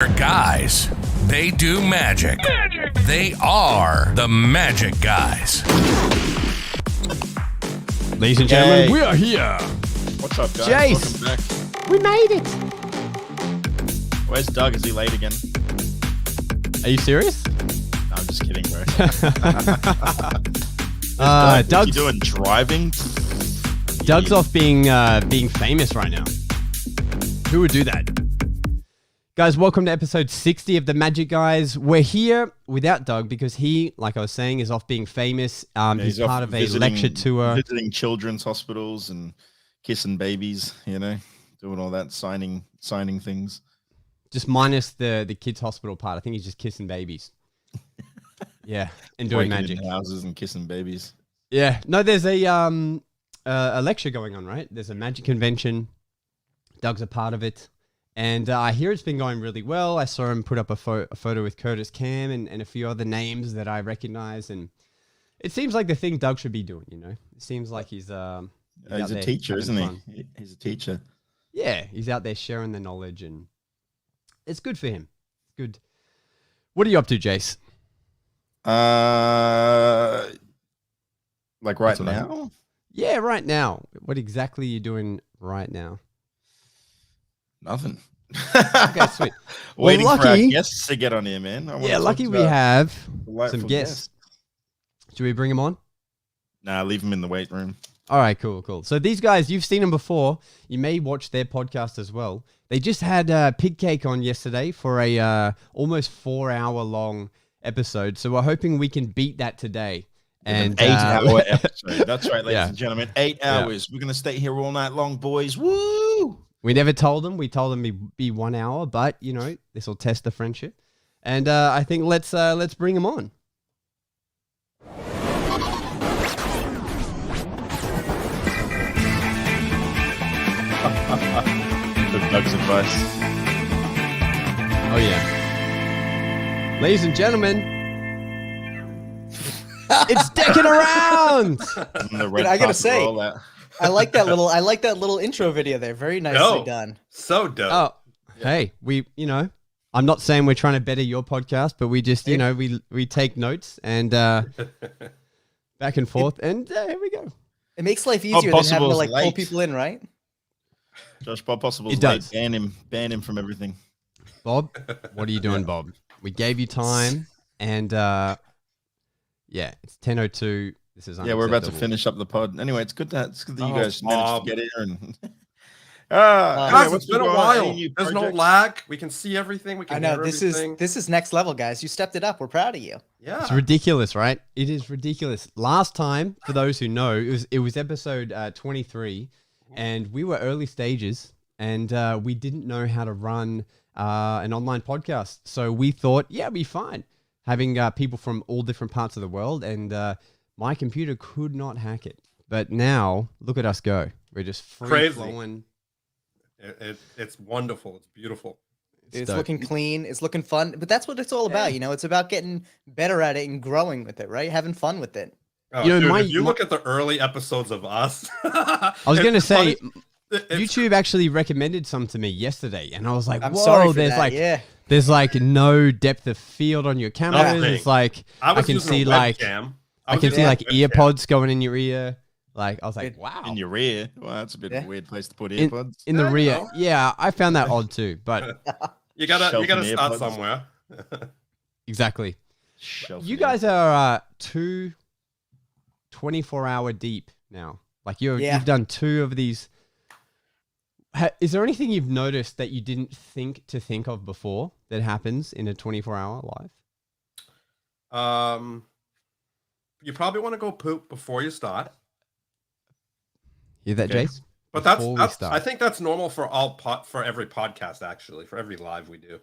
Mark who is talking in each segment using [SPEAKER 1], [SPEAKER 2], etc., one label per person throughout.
[SPEAKER 1] They're guys. They do magic. They are the Magic Guys.
[SPEAKER 2] Ladies and gentlemen, we are here.
[SPEAKER 3] What's up, guys?
[SPEAKER 2] Jace.
[SPEAKER 3] Welcome back.
[SPEAKER 2] We made it.
[SPEAKER 3] Where's Doug? Is he late again?
[SPEAKER 2] Are you serious?
[SPEAKER 3] No, I'm just kidding, bro.
[SPEAKER 2] Doug's
[SPEAKER 3] What's he doing? Driving?
[SPEAKER 2] Doug's off being famous right now. Who would do that? Guys, welcome to episode 60 of the Magic Guys. We're here without Doug because he, like I was saying, is off being famous. He's part of a lecture tour.
[SPEAKER 3] Visiting children's hospitals and kissing babies, you know, doing all that, signing things.
[SPEAKER 2] Just minus the kids' hospital part. I think he's just kissing babies. Yeah, and doing
[SPEAKER 3] Breaking
[SPEAKER 2] magic.
[SPEAKER 3] in houses and kissing babies.
[SPEAKER 2] Yeah. No, there's a lecture going on, right? There's a magic convention. Doug's a part of it. And I hear it's been going really well. I saw him put up a photo with Curtis Cam and a few other names that I recognize. And it seems like the thing Doug should be doing, you know? It seems like he's a
[SPEAKER 3] teacher, isn't he? He's a teacher.
[SPEAKER 2] Yeah, he's out there sharing the knowledge, and it's good for him. Good. What are you up to, Jace?
[SPEAKER 3] Like right now?
[SPEAKER 2] Yeah, right now. What exactly are you doing right now?
[SPEAKER 3] Nothing.
[SPEAKER 2] Okay, sweet.
[SPEAKER 3] Waiting
[SPEAKER 2] well,
[SPEAKER 3] for our
[SPEAKER 2] lucky,
[SPEAKER 3] guests to get on here, man.
[SPEAKER 2] Lucky we have
[SPEAKER 3] delightful
[SPEAKER 2] some guests. Should we bring them on?
[SPEAKER 3] Nah, leave them in the weight room.
[SPEAKER 2] All right, cool. So these guys, you've seen them before. You may watch their podcast as well. They just had Pigcake on yesterday for a almost 4-hour long episode. So we're hoping we can beat that today. And
[SPEAKER 3] 8-hour episode. That's right, ladies
[SPEAKER 2] Yeah.
[SPEAKER 3] and gentlemen. 8 hours. We're going to stay here all night long, boys. Woo!
[SPEAKER 2] We never told them. We told them it'd be 1 hour, but you know this will test the friendship. And I think let's bring them on.
[SPEAKER 3] Took Doug's advice.
[SPEAKER 2] Oh yeah, ladies and gentlemen, it's Deckin around.
[SPEAKER 4] I gotta say, I like that little intro video there. Very nicely done.
[SPEAKER 5] So dope.
[SPEAKER 2] Oh, hey, I'm not saying we're trying to better your podcast, but we just, we take notes and back and forth, and here we go.
[SPEAKER 4] It makes life easier than having to pull people in, right?
[SPEAKER 3] Josh, Bob Possible's
[SPEAKER 2] It does.
[SPEAKER 3] late. Ban him from everything.
[SPEAKER 2] Bob, what are you doing, Bob? We gave you time, and it's 10:02. This is
[SPEAKER 3] we're about to
[SPEAKER 2] unacceptable.
[SPEAKER 3] finish up the pod. Anyway, it's good that you guys
[SPEAKER 5] Bob.
[SPEAKER 3] managed to get here. And
[SPEAKER 5] Guys,
[SPEAKER 3] what's
[SPEAKER 5] it's been a
[SPEAKER 3] going on?
[SPEAKER 5] while.
[SPEAKER 3] Any new
[SPEAKER 5] There's no
[SPEAKER 3] projects?
[SPEAKER 5] lag. We can see everything. We can
[SPEAKER 4] I know
[SPEAKER 5] hear
[SPEAKER 4] this
[SPEAKER 5] everything.
[SPEAKER 4] is next level, guys. You stepped it up. We're proud of you.
[SPEAKER 5] Yeah.
[SPEAKER 2] It's ridiculous, right? It is ridiculous. Last time, for those who know, it was episode 23, and we were early stages, and we didn't know how to run an online podcast. So we thought, it'd be fine having people from all different parts of the world, and my computer could not hack it. But now, look at us go. We're just free flowing.
[SPEAKER 5] It's wonderful. It's beautiful.
[SPEAKER 4] It's
[SPEAKER 2] dope.
[SPEAKER 4] looking clean. It's looking fun. But that's what it's all about. You know, it's about getting better at it and growing with it, right? Having fun with it.
[SPEAKER 5] Oh,
[SPEAKER 2] You know,
[SPEAKER 5] dude,
[SPEAKER 2] my-
[SPEAKER 5] if you
[SPEAKER 2] my-
[SPEAKER 5] look at the early episodes of us,
[SPEAKER 2] I was going to say,
[SPEAKER 5] it's
[SPEAKER 2] YouTube actually recommended some to me yesterday, and I was like,
[SPEAKER 4] I'm
[SPEAKER 2] whoa,
[SPEAKER 4] sorry for
[SPEAKER 2] there's
[SPEAKER 4] that.
[SPEAKER 2] there's like no depth of field on your cameras.
[SPEAKER 5] Nothing.
[SPEAKER 2] It's like I can see like I can see like earpods going in your ear. Like I was like, wow,
[SPEAKER 3] In your rear. Well, that's a bit of a weird place to put
[SPEAKER 2] in,
[SPEAKER 3] earpods.
[SPEAKER 2] in the
[SPEAKER 5] Yeah,
[SPEAKER 2] rear.
[SPEAKER 5] you know.
[SPEAKER 2] Yeah, I found that odd too. But
[SPEAKER 5] You gotta
[SPEAKER 3] Shelf
[SPEAKER 5] start
[SPEAKER 3] earpods.
[SPEAKER 5] somewhere.
[SPEAKER 2] exactly,
[SPEAKER 3] Shelf
[SPEAKER 2] you
[SPEAKER 3] in
[SPEAKER 2] guys are 24-hour deep now. Like you've done 2 of these. Is there anything you've noticed that you didn't think of before that happens in a 24-hour live?
[SPEAKER 5] You probably want to go poop before you start.
[SPEAKER 2] Hear that,
[SPEAKER 3] Okay.
[SPEAKER 2] Jace?
[SPEAKER 5] But
[SPEAKER 2] Before we
[SPEAKER 5] that's
[SPEAKER 2] start.
[SPEAKER 5] I think that's normal for for every podcast, actually, for every live we do.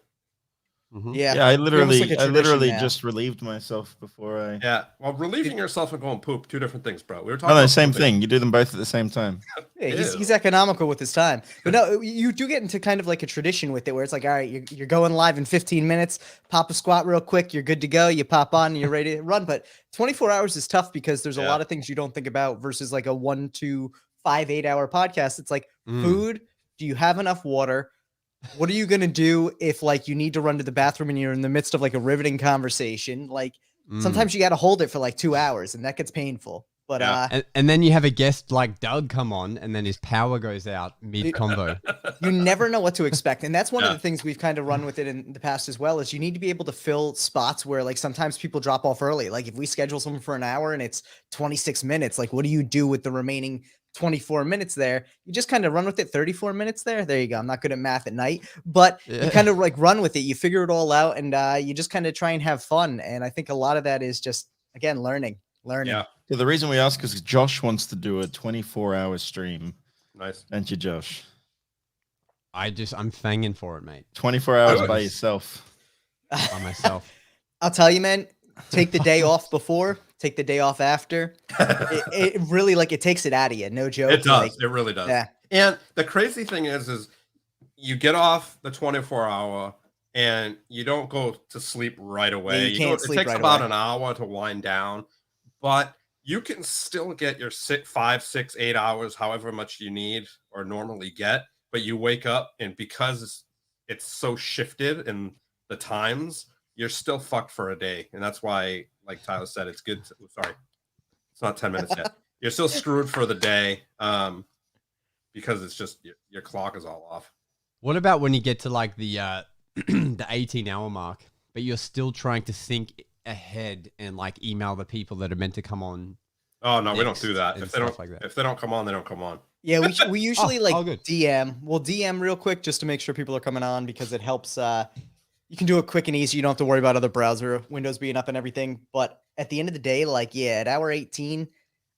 [SPEAKER 2] Mhm.
[SPEAKER 4] Yeah.
[SPEAKER 3] Yeah, I
[SPEAKER 4] Almost
[SPEAKER 3] literally,
[SPEAKER 4] like a tradition now.
[SPEAKER 3] just relieved myself before I.
[SPEAKER 5] Yeah. Well, relieving yourself and going poop, 2 different things, bro. We were talking
[SPEAKER 3] No,
[SPEAKER 5] about
[SPEAKER 3] same
[SPEAKER 5] pooping.
[SPEAKER 3] thing. You do them both at the same time.
[SPEAKER 4] Yeah,
[SPEAKER 5] Ew.
[SPEAKER 4] he's economical with his time. But no, you do get into kind of like a tradition with it where it's like, all right, you're going live in 15 minutes, pop a squat real quick, you're good to go, you pop on and you're ready to run. But 24 hours is tough because there's a lot of things you don't think about versus like a 1, 2, 5, 8 hour podcast. It's like food. Do you have enough water? What are you gonna do if like you need to run to the bathroom and you're in the midst of like a riveting conversation? Like sometimes you got to hold it for like 2 hours, and that gets painful. But
[SPEAKER 2] and then you have a guest like Doug come on, and then his power goes out mid combo.
[SPEAKER 4] you never know what to expect, and that's one of the things we've kind of run with it in the past as well. Is you need to be able to fill spots where like sometimes people drop off early. Like if we schedule someone for an hour and it's 26 minutes, like what do you do with the remaining 24 minutes there? You just kind of run with it. 34 minutes there. There you go. I'm not good at math at night, but you kind of like run with it. You figure it all out, and you just kind of try and have fun. And I think a lot of that is just again learning.
[SPEAKER 5] Yeah.
[SPEAKER 3] So the reason we ask is Josh wants to do a 24-hour stream.
[SPEAKER 5] Nice.
[SPEAKER 3] Don't you, Josh?
[SPEAKER 2] I'm fanging for it, mate.
[SPEAKER 3] 24 hours by yourself.
[SPEAKER 2] By myself.
[SPEAKER 4] I'll tell you, man, take the day off before, take the day off after. It really like it takes it out of you. No joke.
[SPEAKER 5] It does.
[SPEAKER 4] Like,
[SPEAKER 5] It really does.
[SPEAKER 4] Yeah.
[SPEAKER 5] And the crazy thing is you get off the 24-hour and you don't go to sleep right away.
[SPEAKER 4] you can't sleep
[SPEAKER 5] it takes
[SPEAKER 4] right
[SPEAKER 5] about
[SPEAKER 4] away.
[SPEAKER 5] an hour to wind down, but you can still get your 5, 6, 8 hours, however much you need or normally get. But you wake up, and because it's so shifted in the times, you're still fucked for a day. And that's why, like Tyler said, it's good. Sorry, it's not 10 minutes yet. You're still screwed for the day because it's just your clock is all off.
[SPEAKER 2] What about when you get to like the the 18-hour mark, but you're still trying to think ahead and like email the people that are meant to come on?
[SPEAKER 5] Oh no, we don't do that.
[SPEAKER 2] and
[SPEAKER 5] If they don't,
[SPEAKER 2] stuff like that.
[SPEAKER 5] if they don't come on, they don't come on.
[SPEAKER 4] Yeah, we usually
[SPEAKER 2] all
[SPEAKER 4] like
[SPEAKER 2] good.
[SPEAKER 4] DM. We'll DM real quick just to make sure people are coming on because it helps. You can do it quick and easy. You don't have to worry about other browser windows being up and everything. But at the end of the day, like at hour 18,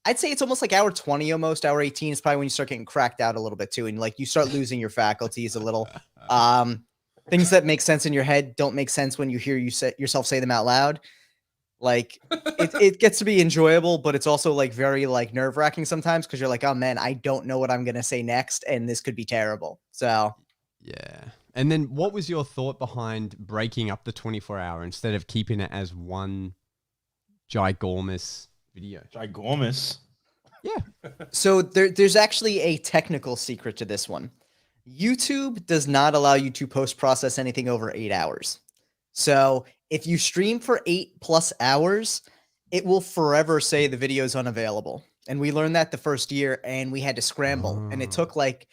[SPEAKER 4] I'd say it's almost like hour 20 almost. Hour 18 is probably when you start getting cracked out a little bit too, and like you start losing your faculties a little. Things that make sense in your head don't make sense when you hear yourself say them out loud. Like it gets to be enjoyable, but it's also like very like nerve wracking sometimes because you're like, oh man, I don't know what I'm gonna say next, and this could be terrible. So
[SPEAKER 2] Yeah. And then what was your thought behind breaking up the 24-hour instead of keeping it as one gigormous video?
[SPEAKER 3] Gigormous.
[SPEAKER 2] Yeah.
[SPEAKER 4] So there's actually a technical secret to this one. YouTube does not allow you to post-process anything over 8 hours. So if you stream for 8+ hours, it will forever say the video is unavailable. And we learned that the first year, and we had to scramble. And it took like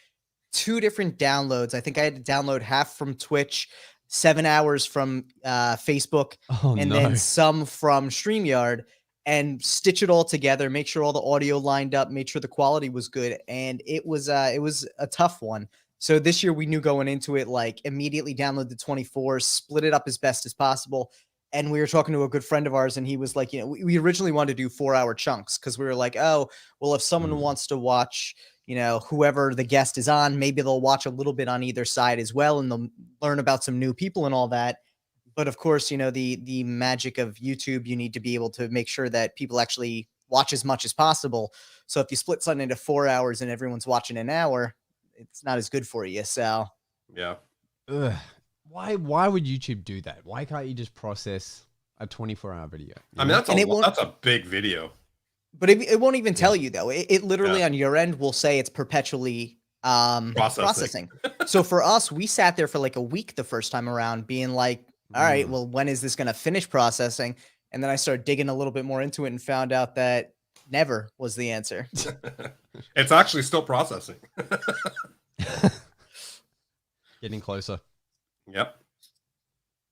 [SPEAKER 4] 2 different downloads. I think I had to download half from Twitch, 7 hours from Facebook, and then some from StreamYard, and stitch it all together, make sure all the audio lined up, make sure the quality was good. And it was a tough one. So this year we knew going into it, like immediately download the 24, split it up as best as possible. And we were talking to a good friend of ours, and he was like, we originally wanted to do 4-hour chunks because we were like, oh, well, if someone wants to watch, whoever the guest is on, maybe they'll watch a little bit on either side as well, and they'll learn about some new people and all that. But of course, the magic of YouTube, you need to be able to make sure that people actually watch as much as possible. So if you split something into 4 hours and everyone's watching an hour, it's not as good for you. So
[SPEAKER 5] Yeah.
[SPEAKER 2] Ugh. Why would YouTube do that? Why can't you just process a 24-hour video?
[SPEAKER 5] I mean, that's a big video.
[SPEAKER 4] But it won't even tell you though. It literally on your end will say it's perpetually processing. So for us, we sat there for like a week the first time around being like, all right, well, when is this going to finish processing? And then I started digging a little bit more into it and found out that never was the answer.
[SPEAKER 5] It's actually still processing.
[SPEAKER 2] Getting closer.
[SPEAKER 5] Yep.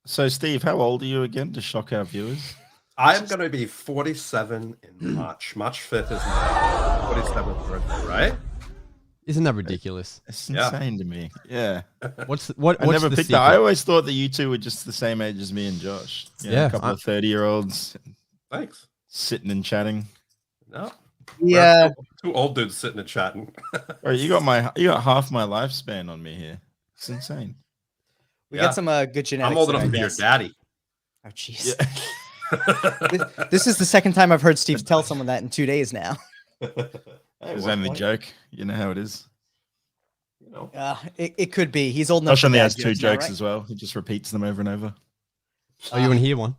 [SPEAKER 3] So, Steve, how old are you again to shock our viewers?
[SPEAKER 5] I'm going to be 47 in March. March 5th is my 47th birthday, right?
[SPEAKER 2] Isn't that ridiculous?
[SPEAKER 3] It's insane to me. Yeah.
[SPEAKER 2] What's
[SPEAKER 3] I never
[SPEAKER 2] the
[SPEAKER 3] picked
[SPEAKER 2] secret?
[SPEAKER 3] that. I always thought that you two were just the same age as me and Josh.
[SPEAKER 2] Yeah,
[SPEAKER 3] a couple of 30-year-olds
[SPEAKER 5] Thanks.
[SPEAKER 3] sitting and chatting.
[SPEAKER 5] No.
[SPEAKER 4] Yeah.
[SPEAKER 5] Two old dudes sitting and chatting.
[SPEAKER 3] Bro, you got half my lifespan on me here. It's insane.
[SPEAKER 4] We got some good genetics.
[SPEAKER 5] I'm old enough
[SPEAKER 4] there,
[SPEAKER 5] to
[SPEAKER 4] I
[SPEAKER 5] be your
[SPEAKER 4] guess.
[SPEAKER 5] daddy.
[SPEAKER 4] Oh, jeez.
[SPEAKER 3] Yeah.
[SPEAKER 4] This is the second time I've heard Steve tell someone that in 2 days now.
[SPEAKER 3] It was only a joke. You know how it is.
[SPEAKER 4] It could be. He's old enough.
[SPEAKER 3] Josh only
[SPEAKER 4] for
[SPEAKER 3] has
[SPEAKER 4] dad
[SPEAKER 3] 2
[SPEAKER 4] jokes now,
[SPEAKER 3] jokes
[SPEAKER 4] right?
[SPEAKER 3] as well. He just repeats them over and over.
[SPEAKER 2] Oh, you want to hear one?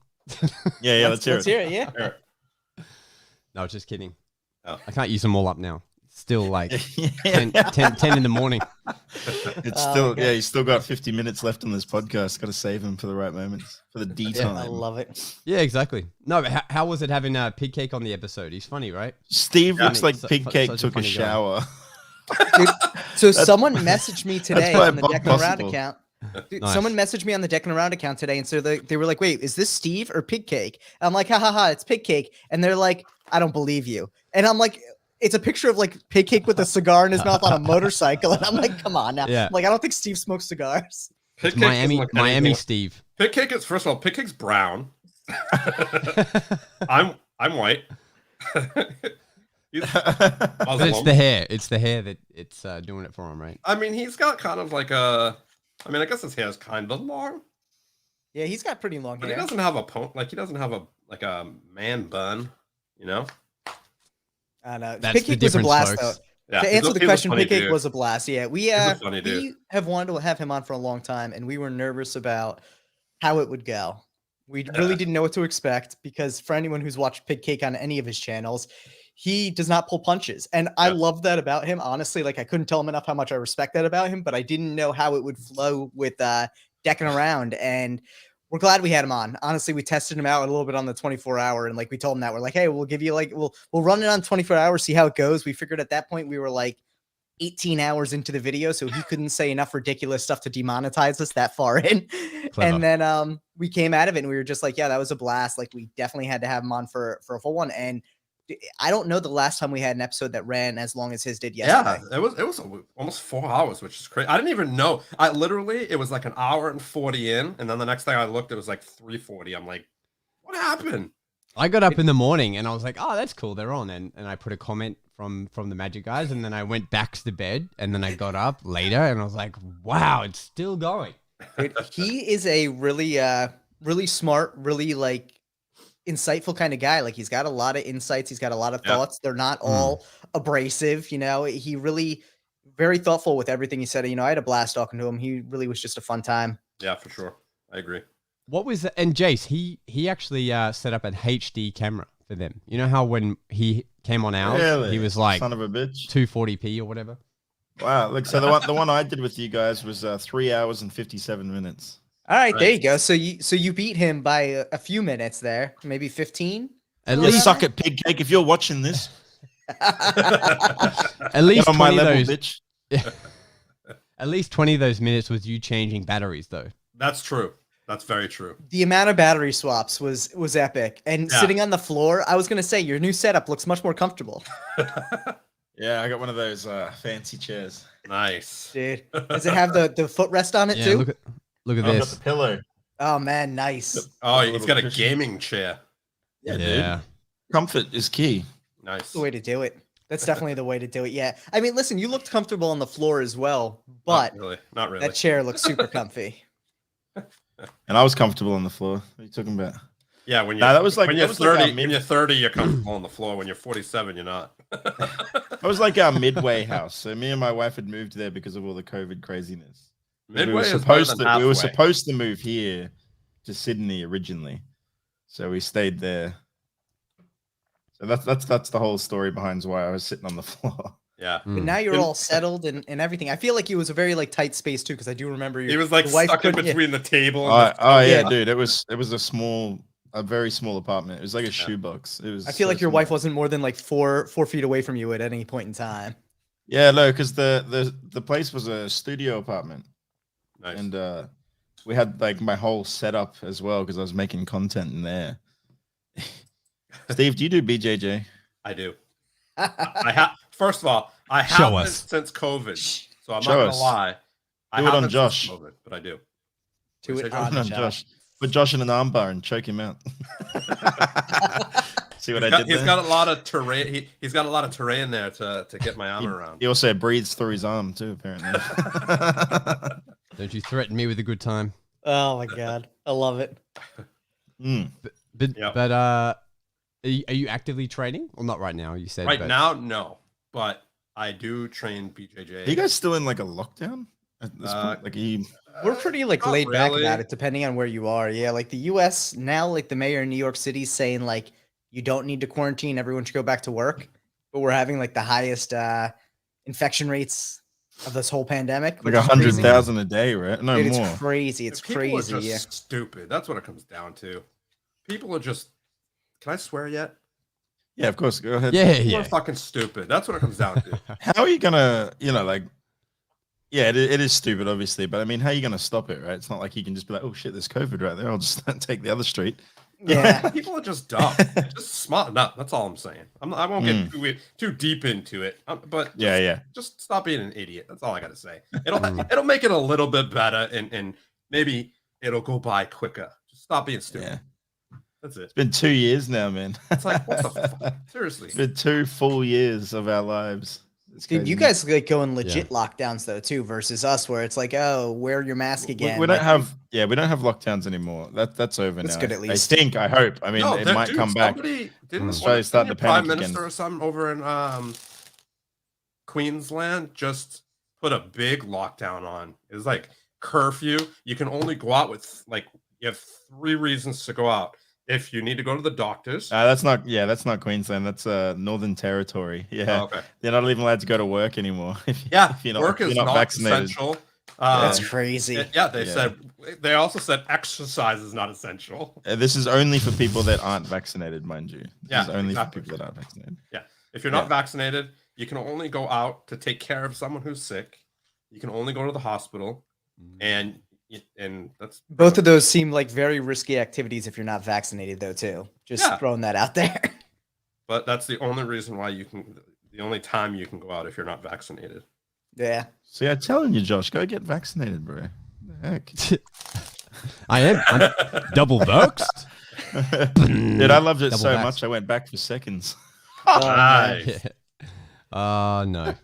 [SPEAKER 3] Yeah, let's hear
[SPEAKER 4] Let's
[SPEAKER 3] it.
[SPEAKER 4] hear it. Yeah.
[SPEAKER 2] No, just kidding.
[SPEAKER 5] Oh.
[SPEAKER 2] I can't use them all up now. still like
[SPEAKER 3] Yeah.
[SPEAKER 2] 10 in the morning.
[SPEAKER 3] It's
[SPEAKER 4] Oh,
[SPEAKER 3] still,
[SPEAKER 4] my
[SPEAKER 3] yeah, he's still got 50 minutes left on this podcast. Got to save him for the right moments, for the D
[SPEAKER 4] Yeah,
[SPEAKER 3] time.
[SPEAKER 4] I love it.
[SPEAKER 2] Yeah, exactly. No, but how was it having Pigcake on the episode? He's funny, right?
[SPEAKER 3] Steve
[SPEAKER 5] Yeah.
[SPEAKER 3] looks like
[SPEAKER 2] Such
[SPEAKER 3] Pigcake
[SPEAKER 2] a
[SPEAKER 3] took a
[SPEAKER 2] funny guy.
[SPEAKER 3] shower.
[SPEAKER 4] Dude, so someone messaged me today
[SPEAKER 3] why
[SPEAKER 4] on the
[SPEAKER 3] Bob
[SPEAKER 4] Deckin Around
[SPEAKER 3] Possible.
[SPEAKER 4] account. Dude,
[SPEAKER 2] Nice.
[SPEAKER 4] someone messaged me on the Deckin Around account today, and so they were like, "Wait, is this Steve or Pigcake?" And I'm like, "Ha ha ha, it's Pigcake." And they're like, "I don't believe you." And I'm like, "It's a picture of like Pigcake with a cigar in his mouth on a motorcycle." And I'm like, "Come on now."
[SPEAKER 2] Yeah.
[SPEAKER 4] I'm like, I don't think Steve smokes cigars.
[SPEAKER 2] It's
[SPEAKER 5] Pigcake doesn't
[SPEAKER 2] Miami,
[SPEAKER 5] look
[SPEAKER 2] Miami
[SPEAKER 5] anything-
[SPEAKER 2] Steve.
[SPEAKER 5] Pigcake is, first of all, Pigcake's brown. I'm white. He's
[SPEAKER 2] But it's
[SPEAKER 5] Muslim.
[SPEAKER 2] the hair. It's the hair that it's doing it for him, right?
[SPEAKER 5] I mean, he's got kind of like a. I mean, I guess his hair is kind of long,
[SPEAKER 4] Yeah, he's got pretty long
[SPEAKER 5] but he
[SPEAKER 4] hair.
[SPEAKER 5] doesn't have a he doesn't have a man bun, you know.
[SPEAKER 4] I know.
[SPEAKER 2] That's the
[SPEAKER 4] Pigcake was a
[SPEAKER 2] difference,
[SPEAKER 4] blast,
[SPEAKER 2] folks.
[SPEAKER 4] though.
[SPEAKER 5] Yeah,
[SPEAKER 4] To
[SPEAKER 5] he's
[SPEAKER 4] answer
[SPEAKER 5] a-
[SPEAKER 4] the
[SPEAKER 5] he's a
[SPEAKER 4] question,
[SPEAKER 5] funny
[SPEAKER 4] Pigcake
[SPEAKER 5] dude.
[SPEAKER 4] was a blast. Yeah, we
[SPEAKER 5] a funny dude.
[SPEAKER 4] we have wanted to have him on for a long time, and we were nervous about how it would go. We really
[SPEAKER 5] Yeah.
[SPEAKER 4] didn't know what to expect because for anyone who's watched Pigcake on any of his channels, he does not pull punches, and I
[SPEAKER 5] Yeah.
[SPEAKER 4] love that about him. Honestly, like I couldn't tell him enough how much I respect that about him, but I didn't know how it would flow with Deckin Around, and we're glad we had him on. Honestly, we tested him out a little bit on the 24-hour, and like we told him that we're like, hey, we'll give you like we'll run it on 24 hours, see how it goes. We figured at that point we were like 18 hours into the video, so he couldn't say enough ridiculous stuff to demonetize us that far in.
[SPEAKER 2] Clever.
[SPEAKER 4] And then we came out of it and we were just like, yeah, that was a blast. Like we definitely had to have him on for a full one. And I don't know the last time we had an episode that ran as long as his did yesterday.
[SPEAKER 5] Yeah, it was almost 4 hours, which is crazy. I didn't even know. I literally it was like an hour and 40 in, and then the next thing I looked, it was like 3:40. I'm like, what happened?
[SPEAKER 2] I got up in the morning and I was like, oh, that's cool. They're on. And I put a comment from the Magic guys. And then I went back to bed. And then I got up later and I was like, wow, it's still going.
[SPEAKER 4] Dude, he is a really really smart, really like insightful kind of guy. Like he's got a lot of insights, he's got a lot of
[SPEAKER 5] Yeah.
[SPEAKER 4] thoughts. They're not all abrasive, you know. He really very thoughtful with everything he said. You know, I had a blast talking to him. He really was just a fun time.
[SPEAKER 5] Yeah, for sure. I agree.
[SPEAKER 2] What was that? And Jace, he actually set up an HD camera for them. You know how when he came on ours,
[SPEAKER 3] Really?
[SPEAKER 2] he was like
[SPEAKER 3] Son of a bitch.
[SPEAKER 2] 240p or whatever.
[SPEAKER 3] Wow. Look, so the one I did with you guys was 3 hours and 57 minutes.
[SPEAKER 4] All right, there
[SPEAKER 5] Right.
[SPEAKER 4] you go. So you beat him by a few minutes there, maybe 15.
[SPEAKER 2] At
[SPEAKER 3] You
[SPEAKER 2] least
[SPEAKER 3] suck at Pigcake if you're watching this.
[SPEAKER 2] at least
[SPEAKER 3] Get on my
[SPEAKER 2] 20
[SPEAKER 3] level,
[SPEAKER 2] of those
[SPEAKER 3] bitch.
[SPEAKER 2] at least 20 of those minutes was you changing batteries though.
[SPEAKER 5] That's true. That's very true.
[SPEAKER 4] The amount of battery swaps was epic. And
[SPEAKER 5] Yeah.
[SPEAKER 4] sitting on the floor, I was gonna say your new setup looks much more comfortable,
[SPEAKER 3] Yeah, I got one of those fancy chairs.
[SPEAKER 5] Nice.
[SPEAKER 4] dude. Does it have the footrest on it
[SPEAKER 2] Yeah,
[SPEAKER 4] too?
[SPEAKER 2] look at
[SPEAKER 3] I've got
[SPEAKER 2] this.
[SPEAKER 3] the pillow.
[SPEAKER 4] Oh man, nice.
[SPEAKER 5] Oh,
[SPEAKER 3] A
[SPEAKER 5] he's
[SPEAKER 3] little
[SPEAKER 5] got a
[SPEAKER 3] cushion.
[SPEAKER 5] gaming chair.
[SPEAKER 3] Yeah,
[SPEAKER 2] Yeah.
[SPEAKER 3] dude. Comfort is key.
[SPEAKER 5] Nice.
[SPEAKER 4] That's the way to do it. That's definitely the way to do it. Yeah. I mean, listen, you looked comfortable on the floor as well, but
[SPEAKER 5] Not really.
[SPEAKER 4] that chair looks super comfy.
[SPEAKER 3] And I was comfortable on the floor. What are you talking about?
[SPEAKER 5] Yeah, when you're
[SPEAKER 3] Nah, that was like-
[SPEAKER 5] when you're
[SPEAKER 3] that was like our
[SPEAKER 5] 30,
[SPEAKER 3] mid-
[SPEAKER 5] when you're 30, you're comfortable on the floor. When you're 47, you're not.
[SPEAKER 3] It was like our midway house. So me and my wife had moved there because of all the COVID craziness.
[SPEAKER 5] Midway
[SPEAKER 3] we were
[SPEAKER 5] is better
[SPEAKER 3] supposed
[SPEAKER 5] than
[SPEAKER 3] to we
[SPEAKER 5] halfway.
[SPEAKER 3] were supposed to move here to Sydney originally. So we stayed there. So that's the whole story behind why I was sitting on the floor.
[SPEAKER 5] Yeah.
[SPEAKER 4] But
[SPEAKER 2] Mm.
[SPEAKER 4] now you're
[SPEAKER 5] It-
[SPEAKER 4] all settled and everything. I feel like it was a very like tight space too, because I do remember
[SPEAKER 5] He was like
[SPEAKER 4] your wife
[SPEAKER 5] stuck in
[SPEAKER 4] couldn't- yeah.
[SPEAKER 5] between the table.
[SPEAKER 3] Oh,
[SPEAKER 5] And
[SPEAKER 3] oh yeah,
[SPEAKER 4] Yeah.
[SPEAKER 3] dude. It was a very small apartment. It was like a shoebox. It was
[SPEAKER 4] I feel
[SPEAKER 3] so
[SPEAKER 4] like your
[SPEAKER 3] small.
[SPEAKER 4] wife wasn't more than like 4 feet away from you at any point in time.
[SPEAKER 3] Yeah, no, because the place was a studio apartment.
[SPEAKER 5] nice.
[SPEAKER 3] And we had like my whole setup as well because I was making content in there. Steve, do you do BJJ?
[SPEAKER 5] I do. I have. First of all, I
[SPEAKER 2] Show
[SPEAKER 5] haven't
[SPEAKER 2] us.
[SPEAKER 5] since COVID, so I'm
[SPEAKER 3] Show
[SPEAKER 5] not gonna
[SPEAKER 3] us.
[SPEAKER 5] lie. I
[SPEAKER 3] Do it on
[SPEAKER 5] haven't since
[SPEAKER 3] Josh.
[SPEAKER 5] COVID, but I do.
[SPEAKER 4] To
[SPEAKER 5] Say
[SPEAKER 4] it
[SPEAKER 5] Josh?
[SPEAKER 4] on
[SPEAKER 3] No,
[SPEAKER 4] Josh.
[SPEAKER 3] Put Josh in an armbar and choke him out. See what I did
[SPEAKER 5] He's
[SPEAKER 3] there?
[SPEAKER 5] got a lot of terrain. He's got a lot of terrain there to get my arm around.
[SPEAKER 3] He also breathes through his arm too, apparently.
[SPEAKER 2] Don't you threaten me with a good time.
[SPEAKER 4] Oh my god, I love it.
[SPEAKER 3] Mm.
[SPEAKER 2] But
[SPEAKER 5] Yep.
[SPEAKER 2] are you actively training? Well, not right now. You said
[SPEAKER 5] Right
[SPEAKER 2] but-
[SPEAKER 5] now, no, but I do train BJJ.
[SPEAKER 3] Are you guys still in like a lockdown at this point? Like,
[SPEAKER 4] We're pretty like
[SPEAKER 5] Not
[SPEAKER 4] laid back
[SPEAKER 5] really.
[SPEAKER 4] about it, depending on where you are. Yeah, like the U.S. now, like the mayor in New York City is saying like you don't need to quarantine. Everyone should go back to work. but we're having like the highest infection rates of this whole pandemic.
[SPEAKER 3] Like
[SPEAKER 4] which is crazy.
[SPEAKER 3] 100,000 a day, right? No
[SPEAKER 4] Dude,
[SPEAKER 3] more.
[SPEAKER 4] it's crazy. It's
[SPEAKER 5] People
[SPEAKER 4] crazy.
[SPEAKER 5] are just
[SPEAKER 4] Yeah.
[SPEAKER 5] stupid. That's what it comes down to. People are just. Can I swear yet?
[SPEAKER 3] Yeah, of course. Go ahead.
[SPEAKER 2] Yeah,
[SPEAKER 5] People are
[SPEAKER 2] yeah.
[SPEAKER 5] fucking stupid. That's what it comes down to.
[SPEAKER 3] How are you gonna, like, yeah, it is stupid, obviously, but I mean, how are you gonna stop it, right? It's not like you can just be like, oh shit, there's COVID right there. I'll just take the other street.
[SPEAKER 4] Yeah.
[SPEAKER 5] People are just dumb. Just smarten up. That's all I'm saying. I won't get too deep into it. But just stop being an idiot. That's all I gotta say. It'll make it a little bit better, and maybe it'll go by quicker. Just stop being stupid.
[SPEAKER 3] Yeah.
[SPEAKER 5] That's it.
[SPEAKER 3] It's been 2 years now, man.
[SPEAKER 5] It's like, what the fuck? Seriously.
[SPEAKER 3] It's been 2 full years of our lives. It's
[SPEAKER 4] Dude, you
[SPEAKER 3] crazy.
[SPEAKER 4] guys like go in legit lockdowns though too, versus us where it's like, oh, wear your mask again.
[SPEAKER 3] We don't have lockdowns anymore. That's over
[SPEAKER 4] That's
[SPEAKER 3] now.
[SPEAKER 4] good at least.
[SPEAKER 3] I think. I hope. I mean,
[SPEAKER 5] No,
[SPEAKER 3] it might come back.
[SPEAKER 5] Didn't
[SPEAKER 3] Australia start
[SPEAKER 5] the
[SPEAKER 3] to
[SPEAKER 5] Prime
[SPEAKER 3] panic
[SPEAKER 5] Minister
[SPEAKER 3] again.
[SPEAKER 5] or something over in Queensland just put a big lockdown on? It was like curfew. You can only go out with you have 3 reasons to go out. If you need to go to the doctors.
[SPEAKER 3] That's not Queensland. That's Northern Territory. Yeah.
[SPEAKER 5] Oh, okay.
[SPEAKER 3] They're not even allowed to go to work anymore. If you're
[SPEAKER 5] work is not
[SPEAKER 3] vaccinated.
[SPEAKER 5] essential.
[SPEAKER 4] That's crazy.
[SPEAKER 5] They also said exercise is not essential.
[SPEAKER 3] This is only for people that aren't vaccinated, mind you. This is only
[SPEAKER 5] exactly.
[SPEAKER 3] for people that aren't vaccinated.
[SPEAKER 5] Yeah. If you're not vaccinated, you can only go out to take care of someone who's sick. You can only go to the hospital, and that's
[SPEAKER 4] Both of those seem like very risky activities if you're not vaccinated, though, too. Just throwing that out there.
[SPEAKER 5] But that's the only reason why the only time you can go out if you're not vaccinated.
[SPEAKER 4] Yeah.
[SPEAKER 3] So I'm telling you, Josh, go get vaccinated, bro. The heck?
[SPEAKER 2] I am. I'm double vaxxed.
[SPEAKER 3] Dude, I loved it
[SPEAKER 2] Double
[SPEAKER 3] so
[SPEAKER 2] vaxxed.
[SPEAKER 3] much. I went back for seconds.
[SPEAKER 5] Nice.
[SPEAKER 2] No.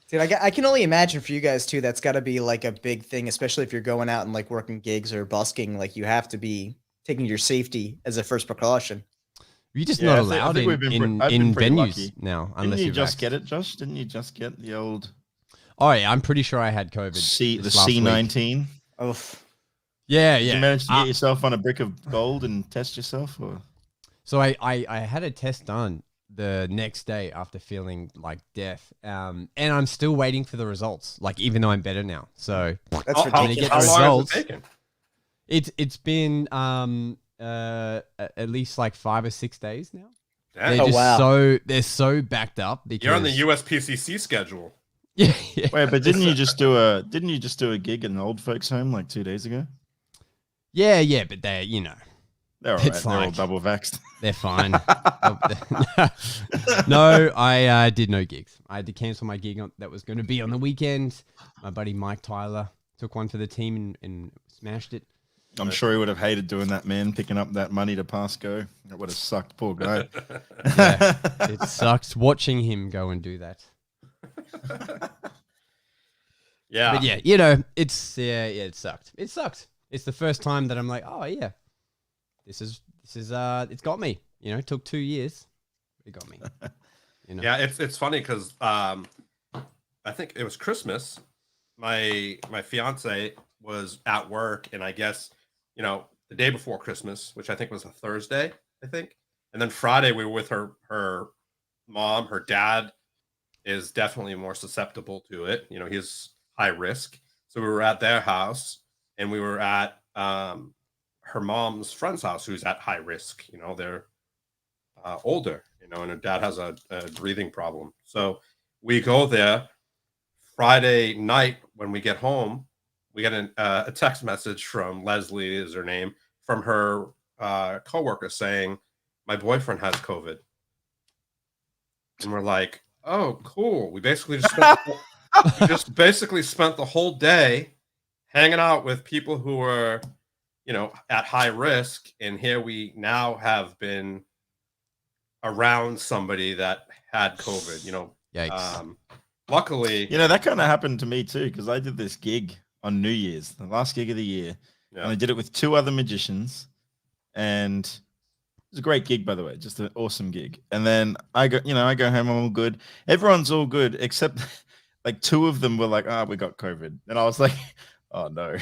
[SPEAKER 4] Dude, I can only imagine for you guys, too, that's got to be like a big thing, especially if you're going out and like working gigs or busking. Like you have to be taking your safety as a first precaution.
[SPEAKER 2] You're just
[SPEAKER 3] Yeah,
[SPEAKER 2] not
[SPEAKER 3] I think
[SPEAKER 2] allowed
[SPEAKER 3] we've been
[SPEAKER 2] in
[SPEAKER 3] pretty
[SPEAKER 2] venues
[SPEAKER 3] lucky.
[SPEAKER 2] now,
[SPEAKER 3] Didn't
[SPEAKER 2] unless
[SPEAKER 3] you
[SPEAKER 2] you're
[SPEAKER 3] just
[SPEAKER 2] vaxxed.
[SPEAKER 3] get it, Josh? Didn't you just get the old
[SPEAKER 2] Oh yeah, I'm pretty sure I had COVID.
[SPEAKER 3] the
[SPEAKER 2] this last week.
[SPEAKER 3] C19?
[SPEAKER 4] Oof.
[SPEAKER 2] Yeah,
[SPEAKER 3] Did
[SPEAKER 2] yeah.
[SPEAKER 3] you manage to get yourself on a brick of gold and test yourself? Or?
[SPEAKER 2] So I had a test done the next day after feeling like death, and I'm still waiting for the results. Like even though I'm better now, so
[SPEAKER 4] That's
[SPEAKER 2] when I
[SPEAKER 4] ridiculous.
[SPEAKER 2] get
[SPEAKER 5] How
[SPEAKER 2] the
[SPEAKER 5] long
[SPEAKER 2] results,
[SPEAKER 5] has it taken?
[SPEAKER 2] it's been at least like 5 or 6 days now.
[SPEAKER 5] Damn.
[SPEAKER 2] They're just
[SPEAKER 4] wow.
[SPEAKER 2] they're so backed up because
[SPEAKER 5] You're on the USPCC schedule.
[SPEAKER 2] yeah.
[SPEAKER 3] Wait, but didn't you just do a gig in an old folks' home like 2 days ago?
[SPEAKER 2] Yeah, but they're
[SPEAKER 3] They're all right.
[SPEAKER 2] It's
[SPEAKER 3] They're all
[SPEAKER 2] like-
[SPEAKER 3] double vaxxed.
[SPEAKER 2] they're fine. No, I did no gigs. I had to cancel my gig that was going to be on the weekend. My buddy Mike Tyler took one for the team and smashed it.
[SPEAKER 3] I'm sure he would have hated doing that, man, picking up that money to pass go. That would have sucked, poor guy.
[SPEAKER 2] Yeah, it sucks watching him go and do that.
[SPEAKER 5] Yeah.
[SPEAKER 2] But yeah, it's it sucked. It sucked. It's the first time that I'm like, oh yeah, this is it's got me. It took 2 years. It got me.
[SPEAKER 5] Yeah, it's funny because I think it was Christmas. My fiance was at work, and I guess the day before Christmas, which I think was a Thursday, and then Friday we were with her mom. Her dad is definitely more susceptible to it. He's high risk, so we were at their house, and we were at her mom's friend's house, who's at high risk. They're older, and her dad has a breathing problem. So we go there Friday night. When we get home, we get a text message from Leslie, is her name, from her coworker saying, my boyfriend has COVID. And we're like, oh, cool. We basically just spent the whole day hanging out with people who were, at high risk. And here we now have been around somebody that had COVID,
[SPEAKER 2] Yikes.
[SPEAKER 5] Luckily,
[SPEAKER 3] that kind of happened to me too, because I did this gig on New Year's, the last gig of the year.
[SPEAKER 5] yeah.
[SPEAKER 3] And I did it with 2 other magicians. And it was a great gig, by the way, just an awesome gig. And then I go home, I'm all good. Everyone's all good, except like 2 of them were like, we got COVID. And I was like, oh no.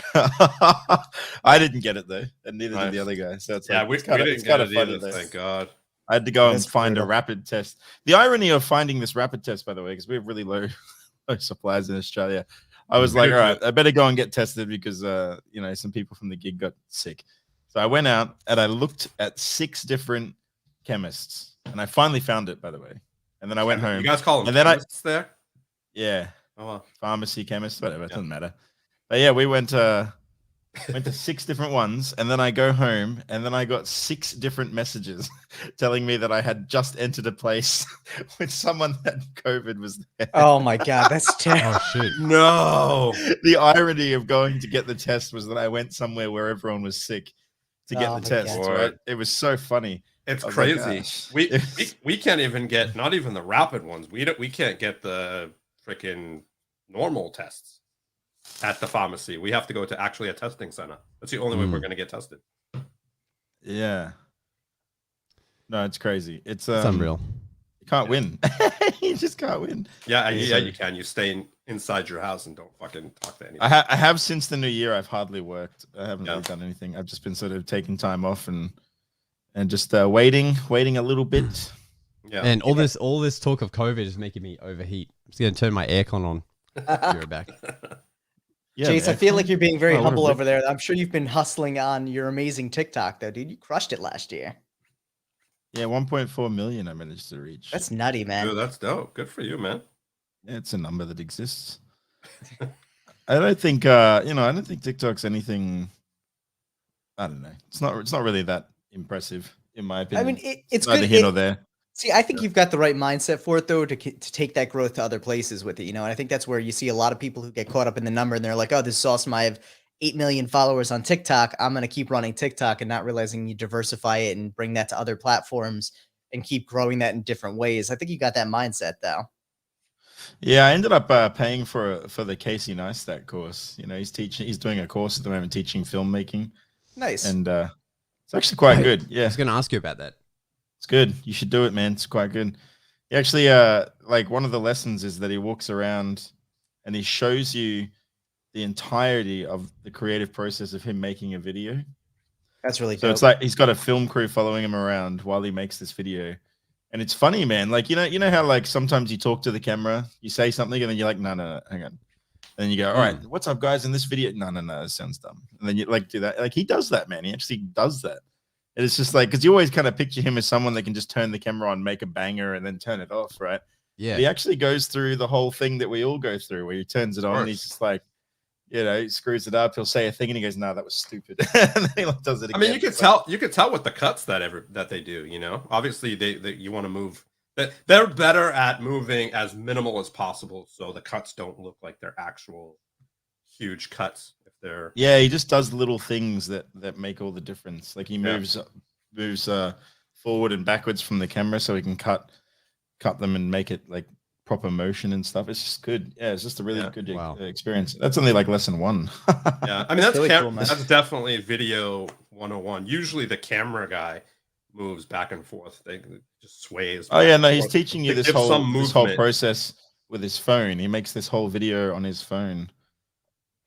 [SPEAKER 3] I didn't get it though. And neither did the other guy. So it's
[SPEAKER 5] yeah,
[SPEAKER 3] like,
[SPEAKER 5] we
[SPEAKER 3] it's kinda,
[SPEAKER 5] didn't
[SPEAKER 3] it's
[SPEAKER 5] get
[SPEAKER 3] kind of
[SPEAKER 5] it
[SPEAKER 3] funny
[SPEAKER 5] either,
[SPEAKER 3] though.
[SPEAKER 5] thank God.
[SPEAKER 3] I had to go and
[SPEAKER 4] That's
[SPEAKER 3] find a
[SPEAKER 4] brutal.
[SPEAKER 3] rapid test. The irony of finding this rapid test, by the way, because we have really low, low supplies in Australia. I was like, all right, I better go and get tested because some people from the gig got sick. So I went out and I looked at 6 different chemists, and I finally found it, by the way. And then I went home.
[SPEAKER 5] You guys call them
[SPEAKER 3] and then
[SPEAKER 5] chemists there?
[SPEAKER 3] Yeah.
[SPEAKER 5] Oh, wow.
[SPEAKER 3] Pharmacy, chemist, whatever. It doesn't matter. But yeah, we went to 6 different ones, and then I go home, and then I got 6 different messages telling me that I had just entered a place with someone that COVID was there.
[SPEAKER 4] Oh my god, that's terrible.
[SPEAKER 2] Oh shit.
[SPEAKER 5] No.
[SPEAKER 3] The irony of going to get the test was that I went somewhere where everyone was sick to get
[SPEAKER 4] Oh
[SPEAKER 3] the
[SPEAKER 4] my
[SPEAKER 3] test.
[SPEAKER 5] God.
[SPEAKER 3] Right? It was so funny.
[SPEAKER 5] It's
[SPEAKER 3] I was like,
[SPEAKER 5] crazy.
[SPEAKER 3] gosh.
[SPEAKER 5] We can't even get, not even the rapid ones. We can't get the freaking normal tests at the pharmacy. We have to go to actually a testing center. That's the only way we're going to get tested.
[SPEAKER 3] Yeah. No, it's crazy. It's
[SPEAKER 2] unreal.
[SPEAKER 3] You can't win. You just can't win.
[SPEAKER 5] Yeah, you can. You stay inside your house and don't fucking talk to anyone.
[SPEAKER 3] I have since the new year. I've hardly worked. I haven't really
[SPEAKER 5] Yeah.
[SPEAKER 3] done anything. I've just been sort of taking time off and just waiting a little bit.
[SPEAKER 5] Yeah.
[SPEAKER 2] And all this talk of COVID is making me overheat. I'm just gonna turn my aircon on. Be right back.
[SPEAKER 3] Yeah,
[SPEAKER 4] Jace, I feel like you're being very
[SPEAKER 3] Oh, what a
[SPEAKER 4] humble
[SPEAKER 3] rip.
[SPEAKER 4] over there. I'm sure you've been hustling on your amazing TikTok, though, dude. You crushed it last year.
[SPEAKER 3] Yeah, 1.4 million I managed to reach.
[SPEAKER 4] That's nutty, man.
[SPEAKER 5] Dude, that's dope. Good for you, man.
[SPEAKER 3] Yeah, it's a number that exists. I don't think I don't think TikTok's anything. I don't know. It's not really that impressive in my
[SPEAKER 4] I
[SPEAKER 3] opinion.
[SPEAKER 4] mean, it's
[SPEAKER 3] neither
[SPEAKER 4] good.
[SPEAKER 3] here nor there.
[SPEAKER 4] See, I think you've got the right mindset for it, though, to take that growth to other places with it, And I think that's where you see a lot of people who get caught up in the number and they're like, oh, this is awesome. I have 8 million followers on TikTok. I'm going to keep running TikTok and not realizing you diversify it and bring that to other platforms and keep growing that in different ways. I think you got that mindset, though.
[SPEAKER 3] Yeah, I ended up paying for the Casey Neistat course. He's doing a course at the moment teaching filmmaking.
[SPEAKER 4] Nice.
[SPEAKER 3] And it's actually quite good.
[SPEAKER 2] I
[SPEAKER 3] Yeah,
[SPEAKER 2] was gonna ask you about that.
[SPEAKER 3] it's good. You should do it, man. It's quite good. He actually, like one of the lessons is that he walks around and he shows you the entirety of the creative process of him making a video.
[SPEAKER 4] That's really
[SPEAKER 3] So
[SPEAKER 4] dope.
[SPEAKER 3] it's like he's got a film crew following him around while he makes this video. And it's funny, man. Like, you know how like sometimes you talk to the camera, you say something, and then you're like, no, hang on. And then you go, all right, what's up, guys? In this video, no, that sounds dumb. And then you like do that. Like he does that, man. He actually does that. And it's just like, because you always kind of picture him as someone that can just turn the camera on, make a banger, and then turn it off, right?
[SPEAKER 2] Yeah.
[SPEAKER 3] But he actually goes through the whole thing that we all go through, where he turns it on, and he's just like, he screws it up. He'll say a thing, and he goes, "No, that was stupid." And then he does it again.
[SPEAKER 5] I mean, you could tell with the cuts that they do. Obviously they you want to move. They're better at moving as minimal as possible, so the cuts don't look like they're actual huge cuts. If they're
[SPEAKER 3] he just does little things that make all the difference. Like he moves forward and backwards from the camera, so he can cut them and make it like proper motion and stuff. It's just good. Yeah, it's just a really good experience. That's only like lesson 1.
[SPEAKER 5] Yeah, I mean that's
[SPEAKER 4] really cool, man.
[SPEAKER 5] that's definitely video 101. Usually the camera guy moves back and forth. They just sways.
[SPEAKER 3] Oh yeah, no, he's teaching you
[SPEAKER 5] They
[SPEAKER 3] this
[SPEAKER 5] give some
[SPEAKER 3] whole
[SPEAKER 5] movement.
[SPEAKER 3] process with his phone. He makes this whole video on his phone.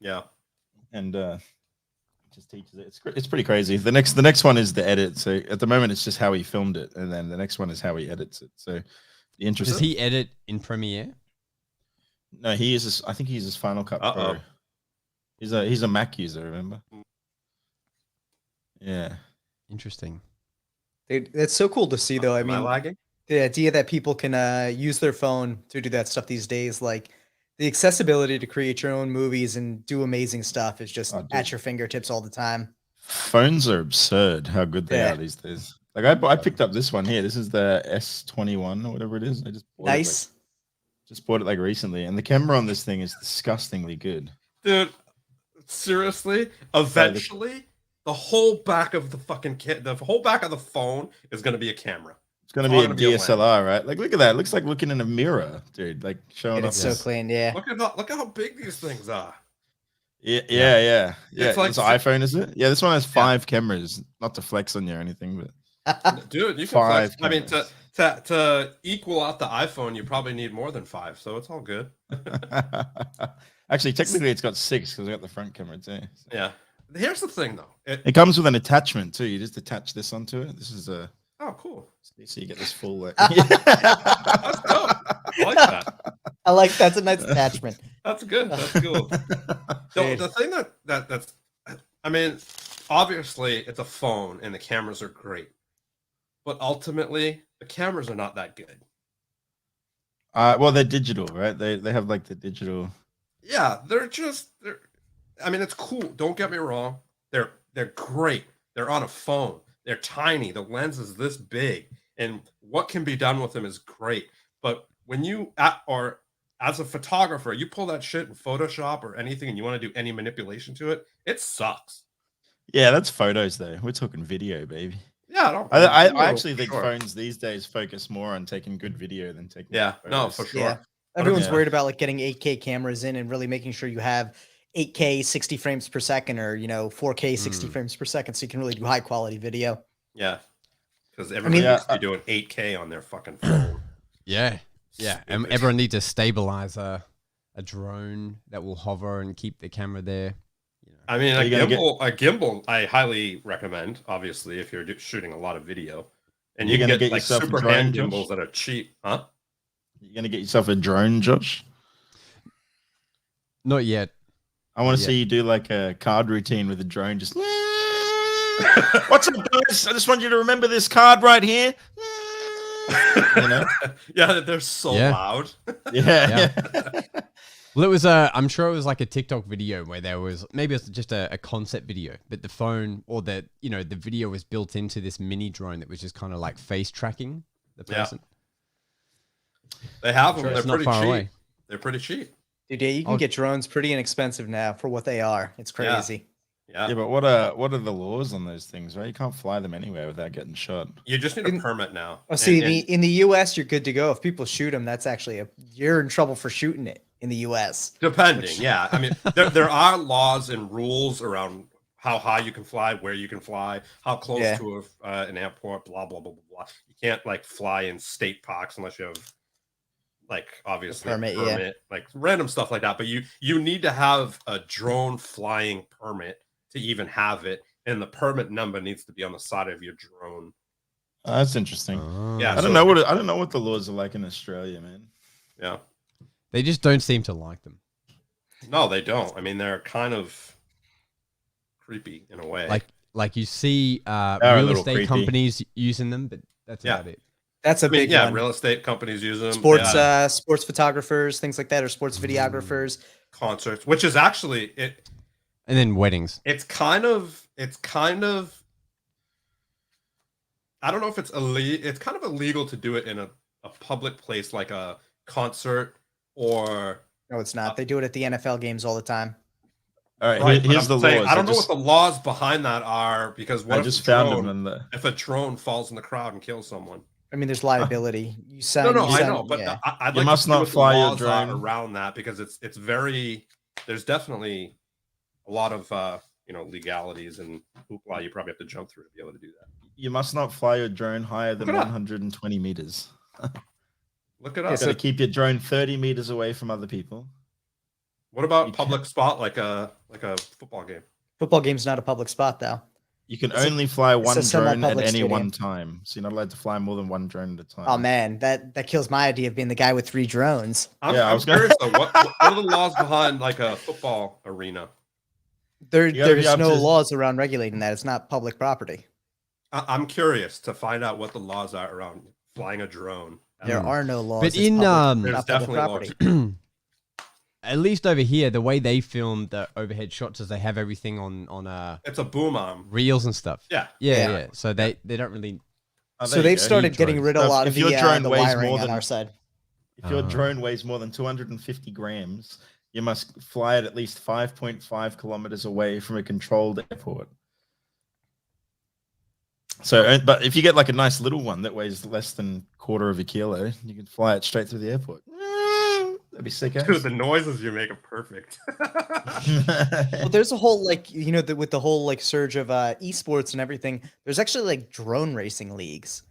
[SPEAKER 5] Yeah.
[SPEAKER 3] And just teaches it. It's pretty crazy. The next one is the edit. So at the moment it's just how he filmed it, and then the next one is how he edits it. So the interesting.
[SPEAKER 2] Does he edit in Premiere?
[SPEAKER 3] No, I think he uses Final Cut Pro. He's a Mac user, remember? Yeah.
[SPEAKER 2] Interesting.
[SPEAKER 4] Dude, that's so cool to see, though. I
[SPEAKER 5] Am I
[SPEAKER 4] mean,
[SPEAKER 5] lagging?
[SPEAKER 4] the idea that people can use their phone to do that stuff these days, like the accessibility to create your own movies and do amazing stuff is just at your fingertips all the time.
[SPEAKER 3] Phones are absurd how good they are these days. Like I picked up this one here. This is the S21 or whatever it is. I just bought
[SPEAKER 4] Nice.
[SPEAKER 3] Just bought it like recently, and the camera on this thing is disgustingly good.
[SPEAKER 5] Dude, seriously, eventually the whole back of the fucking the whole back of the phone is going to be a camera.
[SPEAKER 3] It's going to be a DSLR, right? Like, look at that. It looks like looking in a mirror, dude. Like showing
[SPEAKER 4] It's
[SPEAKER 3] up.
[SPEAKER 4] so clean, yeah.
[SPEAKER 5] Look at how big these things are.
[SPEAKER 3] Yeah.
[SPEAKER 5] It's like
[SPEAKER 3] this iPhone, is it? Yeah, this one has 5 cameras. Not to flex on you or anything, but
[SPEAKER 5] Dude, you can
[SPEAKER 3] 5
[SPEAKER 5] flex. I mean,
[SPEAKER 3] cameras.
[SPEAKER 5] to equal out the iPhone, you probably need more than 5, so it's all good.
[SPEAKER 3] Actually, technically, it's got 6 because I got the front camera too.
[SPEAKER 5] Yeah. Here's the thing, though.
[SPEAKER 3] It comes with an attachment too. You just attach this onto it. This is a.
[SPEAKER 5] Oh, cool.
[SPEAKER 3] So you get this full.
[SPEAKER 5] That's dope. I like that.
[SPEAKER 4] I like that's a nice attachment.
[SPEAKER 5] That's good. That's cool. The thing that's, I mean, obviously it's a phone and the cameras are great, but ultimately the cameras are not that good.
[SPEAKER 3] Well, they're digital, right? They have like the digital.
[SPEAKER 5] Yeah, they're. I mean, it's cool. Don't get me wrong. They're great. They're on a phone. They're tiny. The lens is this big, and what can be done with them is great. But when you or as a photographer, you pull that shit in Photoshop or anything, and you want to do any manipulation to it, it sucks.
[SPEAKER 3] Yeah, that's photos though. We're talking video, baby.
[SPEAKER 5] Yeah,
[SPEAKER 3] I actually think phones these days focus more on taking good video than taking.
[SPEAKER 5] Yeah,
[SPEAKER 3] photos.
[SPEAKER 5] no, for sure.
[SPEAKER 4] Yeah. Everyone's worried about like getting 8K cameras in and really making sure you have 8K 60 frames per second or 4K 60 frames per second, so you can really do high quality video.
[SPEAKER 5] Yeah, because everybody needs to be doing 8K on their fucking phone.
[SPEAKER 2] Yeah, and everyone needs to stabilize a drone that will hover and keep the camera there.
[SPEAKER 5] I mean, a gimbal, I highly recommend. Obviously, if you're shooting a lot of video, and you can get like super hand gimbals that are cheap, huh?
[SPEAKER 3] You're gonna get yourself a drone, Josh?
[SPEAKER 2] Not yet.
[SPEAKER 3] I want to see you do like a card routine with a drone. Just what's up, guys? I just want you to remember this card right here.
[SPEAKER 5] Yeah, they're so loud.
[SPEAKER 3] Yeah.
[SPEAKER 2] Well, it was I'm sure it was like a TikTok video where there was maybe it's just a concept video, but the phone or the video was built into this mini drone that was just kind of like face tracking the person.
[SPEAKER 5] They have them.
[SPEAKER 2] Sure,
[SPEAKER 5] They're pretty cheap. Away. They're pretty cheap.
[SPEAKER 4] Dude, yeah, you can get drones pretty inexpensive now for what they are. It's crazy.
[SPEAKER 5] Yeah,
[SPEAKER 3] but what are the laws on those things, right? You can't fly them anywhere without getting shot.
[SPEAKER 5] You just need a permit now.
[SPEAKER 4] Oh, see, in the US, you're good to go. If people shoot them, that's actually you're in trouble for shooting it in the US.
[SPEAKER 5] Depending, yeah. I mean, there are laws and rules around how high you can fly, where you can fly, how close to an airport, blah, blah, blah, blah, blah. You can't like fly in state parks unless you have like obviously a permit, like random stuff like that. But you need to have a drone flying permit to even have it, and the permit number needs to be on the side of your drone.
[SPEAKER 3] That's interesting.
[SPEAKER 5] Yeah,
[SPEAKER 3] I don't know what the laws are like in Australia, man.
[SPEAKER 5] Yeah,
[SPEAKER 2] they just don't seem to like them.
[SPEAKER 5] No, they don't. I mean, they're kind of creepy in a way.
[SPEAKER 2] Like you see real estate companies using them, but that's about it.
[SPEAKER 4] That's a big one.
[SPEAKER 5] Real estate companies use them.
[SPEAKER 4] Sports photographers, things like that, or sports videographers.
[SPEAKER 5] Concerts, which is actually it.
[SPEAKER 2] And then weddings.
[SPEAKER 5] It's kind of. I don't know if it's illegal. It's kind of illegal to do it in a public place like a concert or.
[SPEAKER 4] No, it's not. They do it at the NFL games all the time.
[SPEAKER 3] All right, here's the laws.
[SPEAKER 5] I don't know what the laws behind that are because
[SPEAKER 3] I just found them
[SPEAKER 5] if a drone falls in the crowd and kills someone.
[SPEAKER 4] I mean, there's liability.
[SPEAKER 5] I know, but I'd like
[SPEAKER 3] must not fly your drone
[SPEAKER 5] around that because it's very. There's definitely a lot of legalities and hoopla you probably have to jump through to be able to do that.
[SPEAKER 3] You must not fly your drone higher than 120 meters.
[SPEAKER 5] Look it up.
[SPEAKER 3] You got to keep your drone 30 meters away from other people.
[SPEAKER 5] What about public spot like a football game?
[SPEAKER 4] Football game's not a public spot though.
[SPEAKER 3] You can only fly one drone at any one time. So you're not allowed to fly more than one drone at a time.
[SPEAKER 4] Oh man, that kills my idea of being the guy with 3 drones.
[SPEAKER 5] I'm curious though, what are the laws behind like a football arena?
[SPEAKER 4] There's no laws around regulating that. It's not public property.
[SPEAKER 5] I'm curious to find out what the laws are around flying a drone.
[SPEAKER 4] There are no laws.
[SPEAKER 2] But
[SPEAKER 5] there's definitely laws.
[SPEAKER 2] At least over here, the way they film the overhead shots is they have everything on
[SPEAKER 5] it's a boom arm
[SPEAKER 2] reels and stuff.
[SPEAKER 5] Yeah.
[SPEAKER 2] So they don't really.
[SPEAKER 4] So they've started getting rid of a lot of the wiring on our side.
[SPEAKER 3] If your drone weighs more than 250 grams, you must fly it at least 5.5 kilometers away from a controlled airport. So, but if you get like a nice little one that weighs less than quarter of a kilo, you can fly it straight through the airport. That'd be sick.
[SPEAKER 5] Dude, the noises you make are perfect.
[SPEAKER 4] Well, there's a whole with the whole surge of esports and everything. There's actually like drone racing leagues.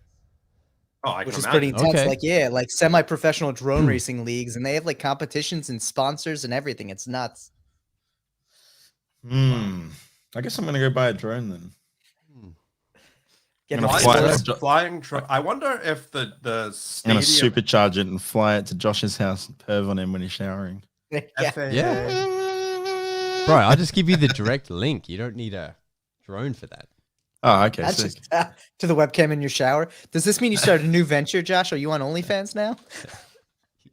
[SPEAKER 5] Which
[SPEAKER 4] is pretty intense. Okay. Like semi-professional drone racing leagues, and they have like competitions and sponsors and everything. It's nuts.
[SPEAKER 3] I guess I'm gonna go buy a drone then.
[SPEAKER 4] Get
[SPEAKER 3] I'm gonna
[SPEAKER 4] it.
[SPEAKER 3] fly
[SPEAKER 5] Flying,
[SPEAKER 3] it to Jo-
[SPEAKER 5] flying drone. I wonder if the
[SPEAKER 3] I'm
[SPEAKER 5] stadium
[SPEAKER 3] gonna supercharge it and fly it to Josh's house and perv on him when he's showering.
[SPEAKER 4] Yeah.
[SPEAKER 5] FAA.
[SPEAKER 2] Yeah. Bro, I'll just give you the direct link. You don't need a drone for that.
[SPEAKER 3] Oh, okay.
[SPEAKER 4] That's
[SPEAKER 3] Sick.
[SPEAKER 4] just to the webcam in your shower. Does this mean you started a new venture, Josh? Are you on OnlyFans now?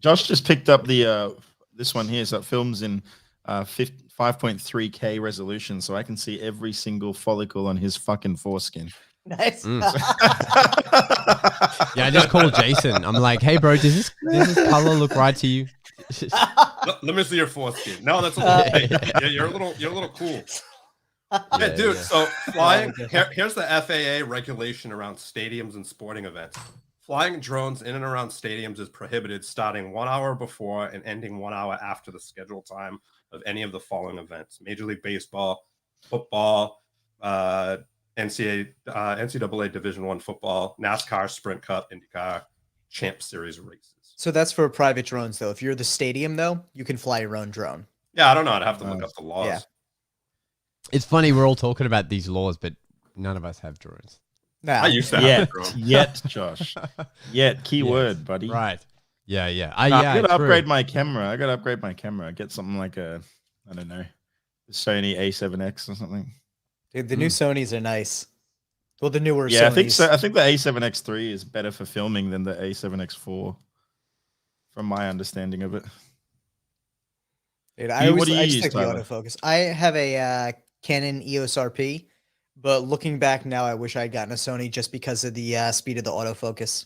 [SPEAKER 3] Josh just picked up the this one here, so it films in 5.3K resolution, so I can see every single follicle on his fucking foreskin.
[SPEAKER 4] Nice.
[SPEAKER 2] Mm. Yeah, I just called Jason. I'm like, hey, bro, does this color look right to you?
[SPEAKER 5] Let me see your foreskin. No, that's a little. Yeah, you're a little cool. Yeah, dude.
[SPEAKER 2] yeah.
[SPEAKER 5] So flying. Here's the FAA regulation around stadiums and sporting events. Flying drones in and around stadiums is prohibited starting 1 hour before and ending 1 hour after the scheduled time of any of the following events: Major League Baseball, football, NCAA Division I football, NASCAR Sprint Cup, IndyCar, Champ Series races.
[SPEAKER 4] So that's for private drones, though. If you're the stadium, though, you can fly your own drone.
[SPEAKER 5] Yeah, I don't know. I'd have to look up the laws.
[SPEAKER 4] Yeah.
[SPEAKER 2] It's funny, we're all talking about these laws, but none of us have drones.
[SPEAKER 4] Nah.
[SPEAKER 5] I used to have a
[SPEAKER 3] Yet,
[SPEAKER 5] drone.
[SPEAKER 3] yet, Josh. Yet, keyword, buddy.
[SPEAKER 2] Right. Yeah, yeah.
[SPEAKER 3] I
[SPEAKER 2] Yeah,
[SPEAKER 3] gotta
[SPEAKER 2] true.
[SPEAKER 3] upgrade my camera. I gotta upgrade my camera. Get something like I don't know, the Sony A7X or something.
[SPEAKER 4] Dude, the new Sonys are nice. Well, the newer
[SPEAKER 3] Yeah,
[SPEAKER 4] Sonys.
[SPEAKER 3] I think so. I think the A7X3 is better for filming than the A7X4, from my understanding of it.
[SPEAKER 4] Dude,
[SPEAKER 3] What do you
[SPEAKER 4] I just
[SPEAKER 3] use,
[SPEAKER 4] like the
[SPEAKER 3] Tyler?
[SPEAKER 4] autofocus. I have a Canon EOS RP, but looking back now, I wish I had gotten a Sony just because of the speed of the autofocus.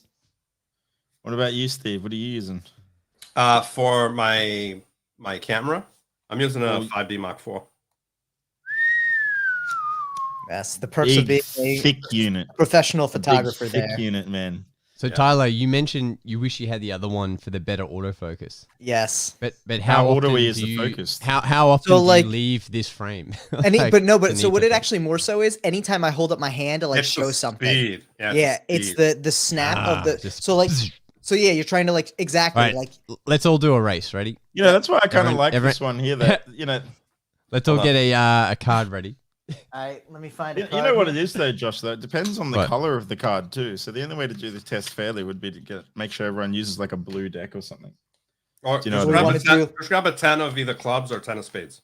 [SPEAKER 3] What about you, Steve? What are you using?
[SPEAKER 5] For my camera, I'm using a
[SPEAKER 3] Oh.
[SPEAKER 5] 5D Mark IV.
[SPEAKER 4] That's the perks of
[SPEAKER 3] Big,
[SPEAKER 4] being a
[SPEAKER 3] thick unit.
[SPEAKER 4] professional
[SPEAKER 3] A big,
[SPEAKER 4] photographer
[SPEAKER 3] thick
[SPEAKER 4] there.
[SPEAKER 3] unit, man.
[SPEAKER 2] So,
[SPEAKER 5] Yeah.
[SPEAKER 2] Tyler, you mentioned you wish you had the other one for the better autofocus.
[SPEAKER 4] Yes.
[SPEAKER 2] But
[SPEAKER 3] How
[SPEAKER 2] how
[SPEAKER 3] auto
[SPEAKER 2] often
[SPEAKER 3] is
[SPEAKER 2] do
[SPEAKER 3] the
[SPEAKER 2] you,
[SPEAKER 3] focus?
[SPEAKER 2] How often
[SPEAKER 4] So,
[SPEAKER 2] do
[SPEAKER 4] like-
[SPEAKER 2] you leave this frame?
[SPEAKER 4] Any,
[SPEAKER 2] Like,
[SPEAKER 4] but no,
[SPEAKER 2] to
[SPEAKER 4] but so
[SPEAKER 2] need
[SPEAKER 4] what
[SPEAKER 2] to
[SPEAKER 4] it
[SPEAKER 2] focus?
[SPEAKER 4] actually more so is anytime I hold up my hand to like
[SPEAKER 5] It's the
[SPEAKER 4] show something.
[SPEAKER 5] speed.
[SPEAKER 4] Yeah, it's
[SPEAKER 5] speed.
[SPEAKER 4] the snap of the
[SPEAKER 2] just
[SPEAKER 4] so like so yeah, you're trying to like exactly
[SPEAKER 2] Right.
[SPEAKER 4] like
[SPEAKER 2] Let's all do a race. Ready?
[SPEAKER 3] You know, that's why I kind of
[SPEAKER 2] Everyone-
[SPEAKER 3] like
[SPEAKER 2] everyone-
[SPEAKER 3] this one here. That you know,
[SPEAKER 2] Let's all
[SPEAKER 5] Hold
[SPEAKER 2] get a card ready.
[SPEAKER 4] all right, let me find
[SPEAKER 3] you
[SPEAKER 4] it.
[SPEAKER 3] know what it is though, Josh. Though it depends on the
[SPEAKER 2] What?
[SPEAKER 3] color of the card too. So the only way to do the test fairly would be to make sure everyone uses like a blue deck or something.
[SPEAKER 5] Or
[SPEAKER 3] Do you know
[SPEAKER 5] just,
[SPEAKER 3] what I
[SPEAKER 5] grab
[SPEAKER 4] mean?
[SPEAKER 5] a 10, just grab a 10 of either clubs or 10 of spades.